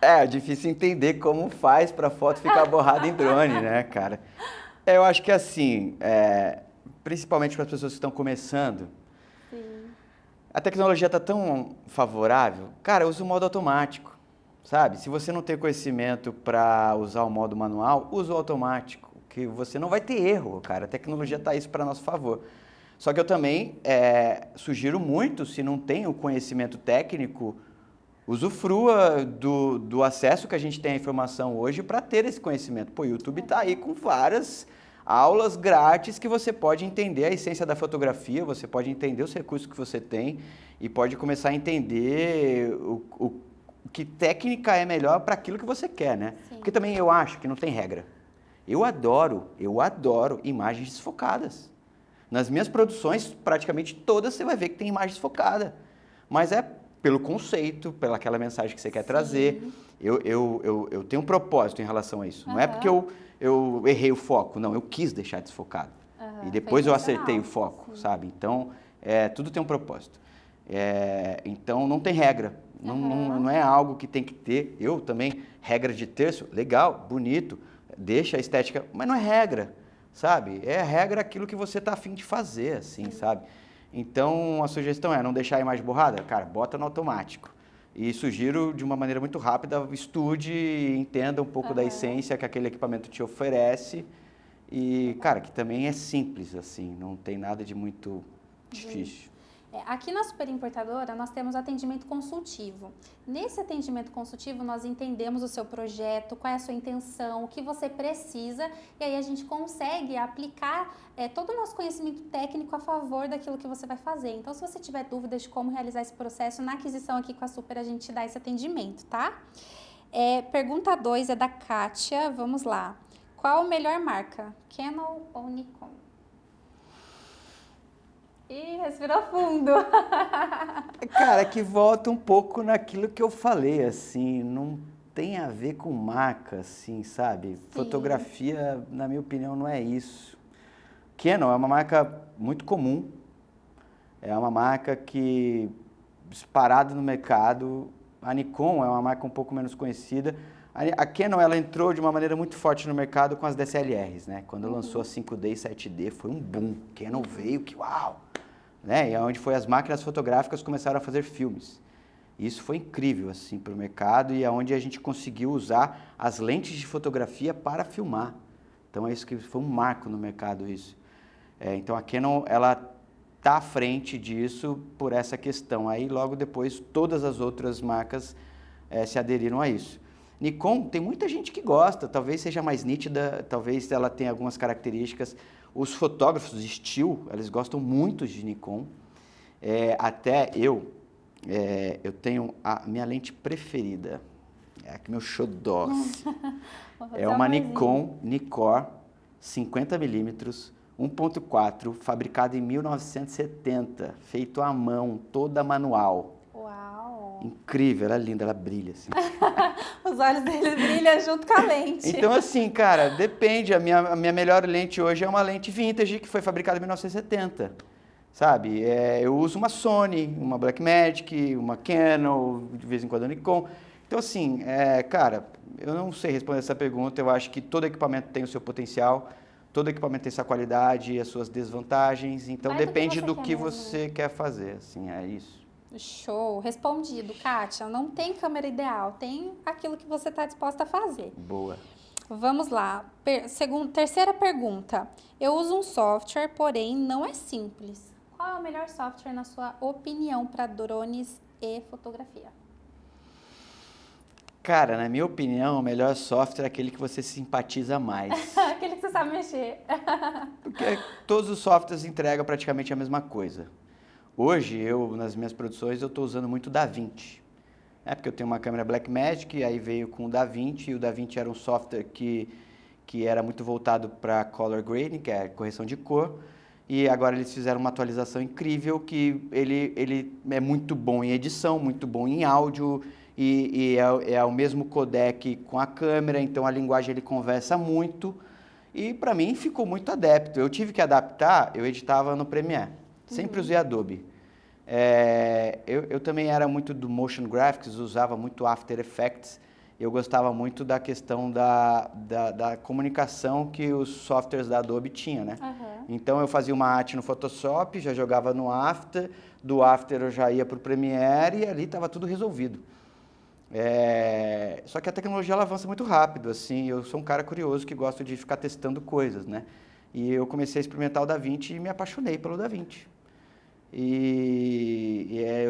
Speaker 2: É difícil entender como faz para a foto ficar borrada em drone, né, cara? Eu acho que assim, principalmente para as pessoas que estão começando,
Speaker 1: Sim.
Speaker 2: a tecnologia está tão favorável, cara, usa o modo automático, sabe? Se você não tem conhecimento para usar o modo manual, usa o automático, que você não vai ter erro, cara. A tecnologia está isso para nosso favor. Só que eu também sugiro muito, se não tem o conhecimento técnico, usufrua do acesso que a gente tem à informação hoje para ter esse conhecimento. Pô, o YouTube está aí com várias aulas grátis que você pode entender a essência da fotografia, você pode entender os recursos que você tem e pode começar a entender o que técnica é melhor para aquilo que você quer, né?
Speaker 1: Sim.
Speaker 2: Porque também eu acho que não tem regra. Eu adoro imagens desfocadas. Nas minhas produções, praticamente todas você vai ver que tem imagem desfocada. Mas é pelo conceito, pela aquela mensagem que você quer trazer. Eu tenho um propósito em relação a isso. Não é porque eu errei o foco, não, eu quis deixar desfocado. E depois eu acertei o foco, sabe? Então, tudo tem um propósito. Então, não tem regra. Não é algo que tem que ter. Eu também, regra de terço, legal, bonito, deixa a estética, mas não é regra, sabe? É regra aquilo que você está a fim de fazer, assim, sabe? Então, a sugestão é não deixar a imagem borrada, cara, bota no automático. E sugiro de uma maneira muito rápida, estude e entenda um pouco da essência que aquele equipamento te oferece. E, cara, que também é simples, assim, não tem nada de muito difícil.
Speaker 1: Aqui na Super Importadora, nós temos atendimento consultivo. Nesse atendimento consultivo, nós entendemos o seu projeto, qual é a sua intenção, o que você precisa, e aí a gente consegue aplicar todo o nosso conhecimento técnico a favor daquilo que você vai fazer. Então, se você tiver dúvidas de como realizar esse processo, na aquisição aqui com a Super, a gente dá esse atendimento, tá? Pergunta 2 é da Kátia, vamos lá. Qual a melhor marca, Canon ou Nikon? Ih, respira fundo.
Speaker 2: Cara, que volta um pouco naquilo que eu falei, assim, não tem a ver com marca, assim, sabe?
Speaker 1: Sim.
Speaker 2: Fotografia, na minha opinião, não é isso. Canon é uma marca muito comum, é uma marca que, disparada no mercado. A Nikon é uma marca um pouco menos conhecida. A Canon, ela entrou de uma maneira muito forte no mercado com as DSLRs, né? Quando lançou a 5D e 7D, foi um boom. Canon veio, que uau! Né? E é onde as máquinas fotográficas começaram a fazer filmes. Isso foi incrível, assim, para o mercado e é onde a gente conseguiu usar as lentes de fotografia para filmar. Então, isso que foi um marco no mercado, isso. Então, a Canon, ela está à frente disso por essa questão. Aí, logo depois, todas as outras marcas se aderiram a isso. Nikon, tem muita gente que gosta, talvez seja mais nítida, talvez ela tenha algumas características. Os fotógrafos de estilo, eles gostam muito de Nikon. Até eu tenho a minha lente preferida, aqui meu xodó. É uma Nikon Nikkor 50mm, 1.4, fabricada em 1970, feito à mão, toda manual.
Speaker 1: Uau!
Speaker 2: Incrível, ela é linda, ela brilha assim.
Speaker 1: Os olhos dele brilham junto com a lente.
Speaker 2: Então, assim, cara, depende. A minha melhor lente hoje é uma lente vintage que foi fabricada em 1970, sabe? Eu uso uma Sony, uma Blackmagic, uma Canon, de vez em quando a Nikon. Então, assim, cara, eu não sei responder essa pergunta. Eu acho que todo equipamento tem o seu potencial, todo equipamento tem sua qualidade e as suas desvantagens. Então, depende do que você quer fazer, assim, é isso.
Speaker 1: Show, respondido, Kátia. Não tem câmera ideal, tem aquilo que você está disposta a fazer.
Speaker 2: Boa.
Speaker 1: Vamos lá. Terceira pergunta. Eu uso um software, porém não é simples. Qual é o melhor software, na sua opinião, para drones e fotografia?
Speaker 2: Cara, na minha opinião, o melhor software é aquele que você simpatiza mais.
Speaker 1: Aquele que você sabe mexer.
Speaker 2: Porque todos os softwares entregam praticamente a mesma coisa. Hoje, nas minhas produções, eu estou usando muito o DaVinci. Porque eu tenho uma câmera Blackmagic, aí veio com o DaVinci, e o DaVinci era um software que era muito voltado para color grading, que é correção de cor, E agora eles fizeram uma atualização incrível que ele é muito bom em edição, muito bom em áudio e é o mesmo codec com a câmera, então a linguagem ele conversa muito e para mim ficou muito adepto. Eu tive que adaptar, eu editava no Premiere, sempre usei Adobe. Eu também era muito do motion graphics, usava muito After Effects. Eu gostava muito da questão da comunicação que os softwares da Adobe tinham, né? Então eu fazia uma arte no Photoshop, já jogava no After, do After eu já ia para o Premiere e ali estava tudo resolvido. Só que a tecnologia ela avança muito rápido, assim, eu sou um cara curioso que gosta de ficar testando coisas, né? E eu comecei a experimentar o DaVinci e me apaixonei pelo DaVinci.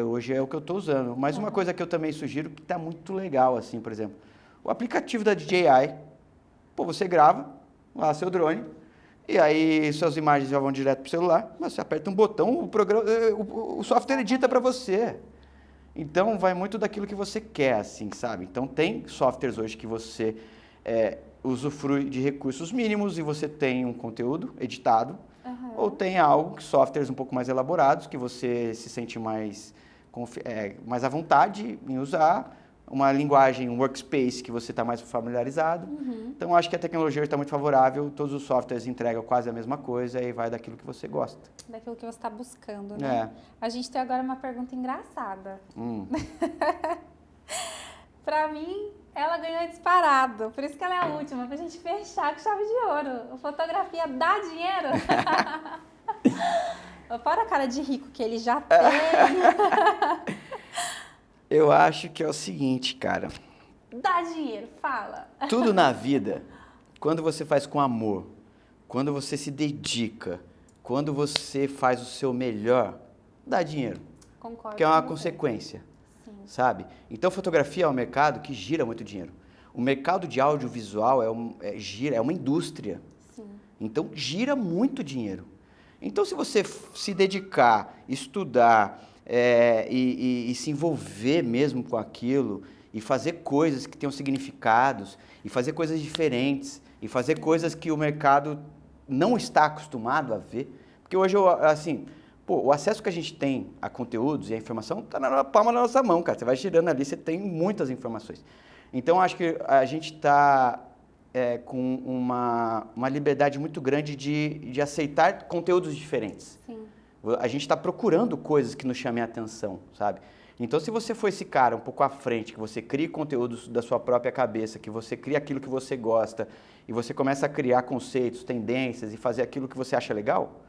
Speaker 2: Hoje é o que eu estou usando. Mas uma coisa que eu também sugiro que está muito legal, assim, por exemplo, o aplicativo da DJI, você grava lá seu drone, e aí suas imagens já vão direto para o celular, mas você aperta um botão, o software edita para você. Então, vai muito daquilo que você quer, assim, sabe? Então, tem softwares hoje que você usufrui de recursos mínimos e você tem um conteúdo editado, ou tem softwares um pouco mais elaborados, que você se sente mais à vontade em usar, uma linguagem, um workspace que você está mais familiarizado. Então, acho que a tecnologia está muito favorável, todos os softwares entregam quase a mesma coisa e vai daquilo que você gosta.
Speaker 1: Daquilo que você está buscando, né? A gente tem agora uma pergunta engraçada. Pra mim, ela ganhou disparado, por isso que ela é a última, pra gente fechar com chave de ouro. Fotografia dá dinheiro? Fora a cara de rico que ele já tem.
Speaker 2: Eu acho que é o seguinte, cara.
Speaker 1: Dá dinheiro, fala.
Speaker 2: Tudo na vida, quando você faz com amor, quando você se dedica, quando você faz o seu melhor, dá dinheiro.
Speaker 1: Concordo.
Speaker 2: Que é uma consequência, sabe? Então, fotografia é um mercado que gira muito dinheiro. O mercado de audiovisual é uma indústria.
Speaker 1: Sim.
Speaker 2: Então, gira muito dinheiro. Então, se você se dedicar, estudar e se envolver mesmo com aquilo e fazer coisas que tenham significados e fazer coisas diferentes e fazer coisas que o mercado não está acostumado a ver, porque hoje, o acesso que a gente tem a conteúdos e a informação está na palma da nossa mão, cara. Você vai girando ali, você tem muitas informações. Então, acho que a gente está com uma liberdade muito grande de aceitar conteúdos diferentes.
Speaker 1: Sim.
Speaker 2: A gente está procurando coisas que nos chamem a atenção, sabe? Então, se você for esse cara um pouco à frente, que você cria conteúdos da sua própria cabeça, que você cria aquilo que você gosta, e você começa a criar conceitos, tendências e fazer aquilo que você acha legal,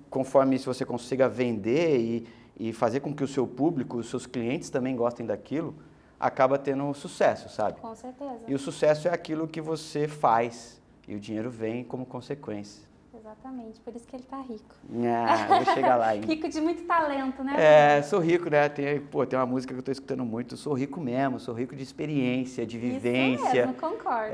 Speaker 2: conforme isso você consiga vender e fazer com que o seu público, os seus clientes também gostem daquilo, acaba tendo sucesso, sabe?
Speaker 1: Com certeza.
Speaker 2: E o sucesso é aquilo que você faz e o dinheiro vem como consequência.
Speaker 1: Exatamente, por isso que ele tá rico.
Speaker 2: Eu vou chegar lá ainda.
Speaker 1: Rico de muito talento, né?
Speaker 2: Sou rico, né? Tem uma música que eu tô escutando muito, sou rico mesmo, sou rico de experiência, de vivência.
Speaker 1: Isso mesmo, concordo.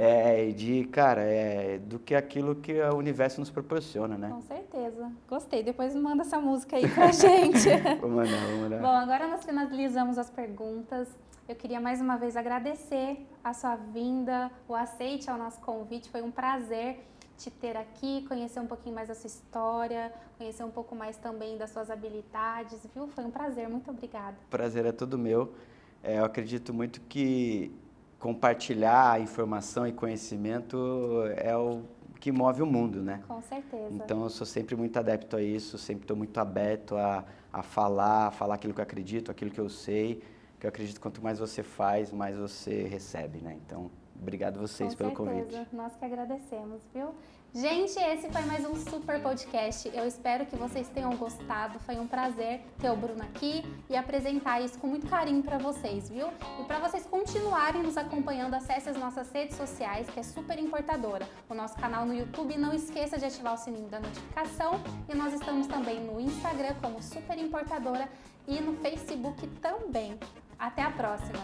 Speaker 2: Do que aquilo que o universo nos proporciona, né?
Speaker 1: Com certeza. Gostei, depois manda essa música aí pra gente.
Speaker 2: Vou mandar.
Speaker 1: Bom, agora nós finalizamos as perguntas. Eu queria mais uma vez agradecer a sua vinda, o aceite ao nosso convite, foi um prazer te ter aqui, conhecer um pouquinho mais da sua história, conhecer um pouco mais também das suas habilidades, viu? Foi um prazer, muito obrigada.
Speaker 2: O prazer é todo meu. Eu acredito muito que compartilhar informação e conhecimento é o que move o mundo, né?
Speaker 1: Com certeza.
Speaker 2: Então, eu sou sempre muito adepto a isso, sempre estou muito aberto a falar aquilo que eu acredito, aquilo que eu sei, que eu acredito que quanto mais você faz, mais você recebe, né? Então, obrigado vocês pelo convite.
Speaker 1: Nós que agradecemos, viu? Gente, esse foi mais um super podcast. Eu espero que vocês tenham gostado. Foi um prazer ter o Bruno aqui e apresentar isso com muito carinho para vocês, viu? E para vocês continuarem nos acompanhando, acesse as nossas redes sociais, que é Super Importadora. O nosso canal no YouTube, não esqueça de ativar o sininho da notificação. E nós estamos também no Instagram como Super Importadora e no Facebook também. Até a próxima!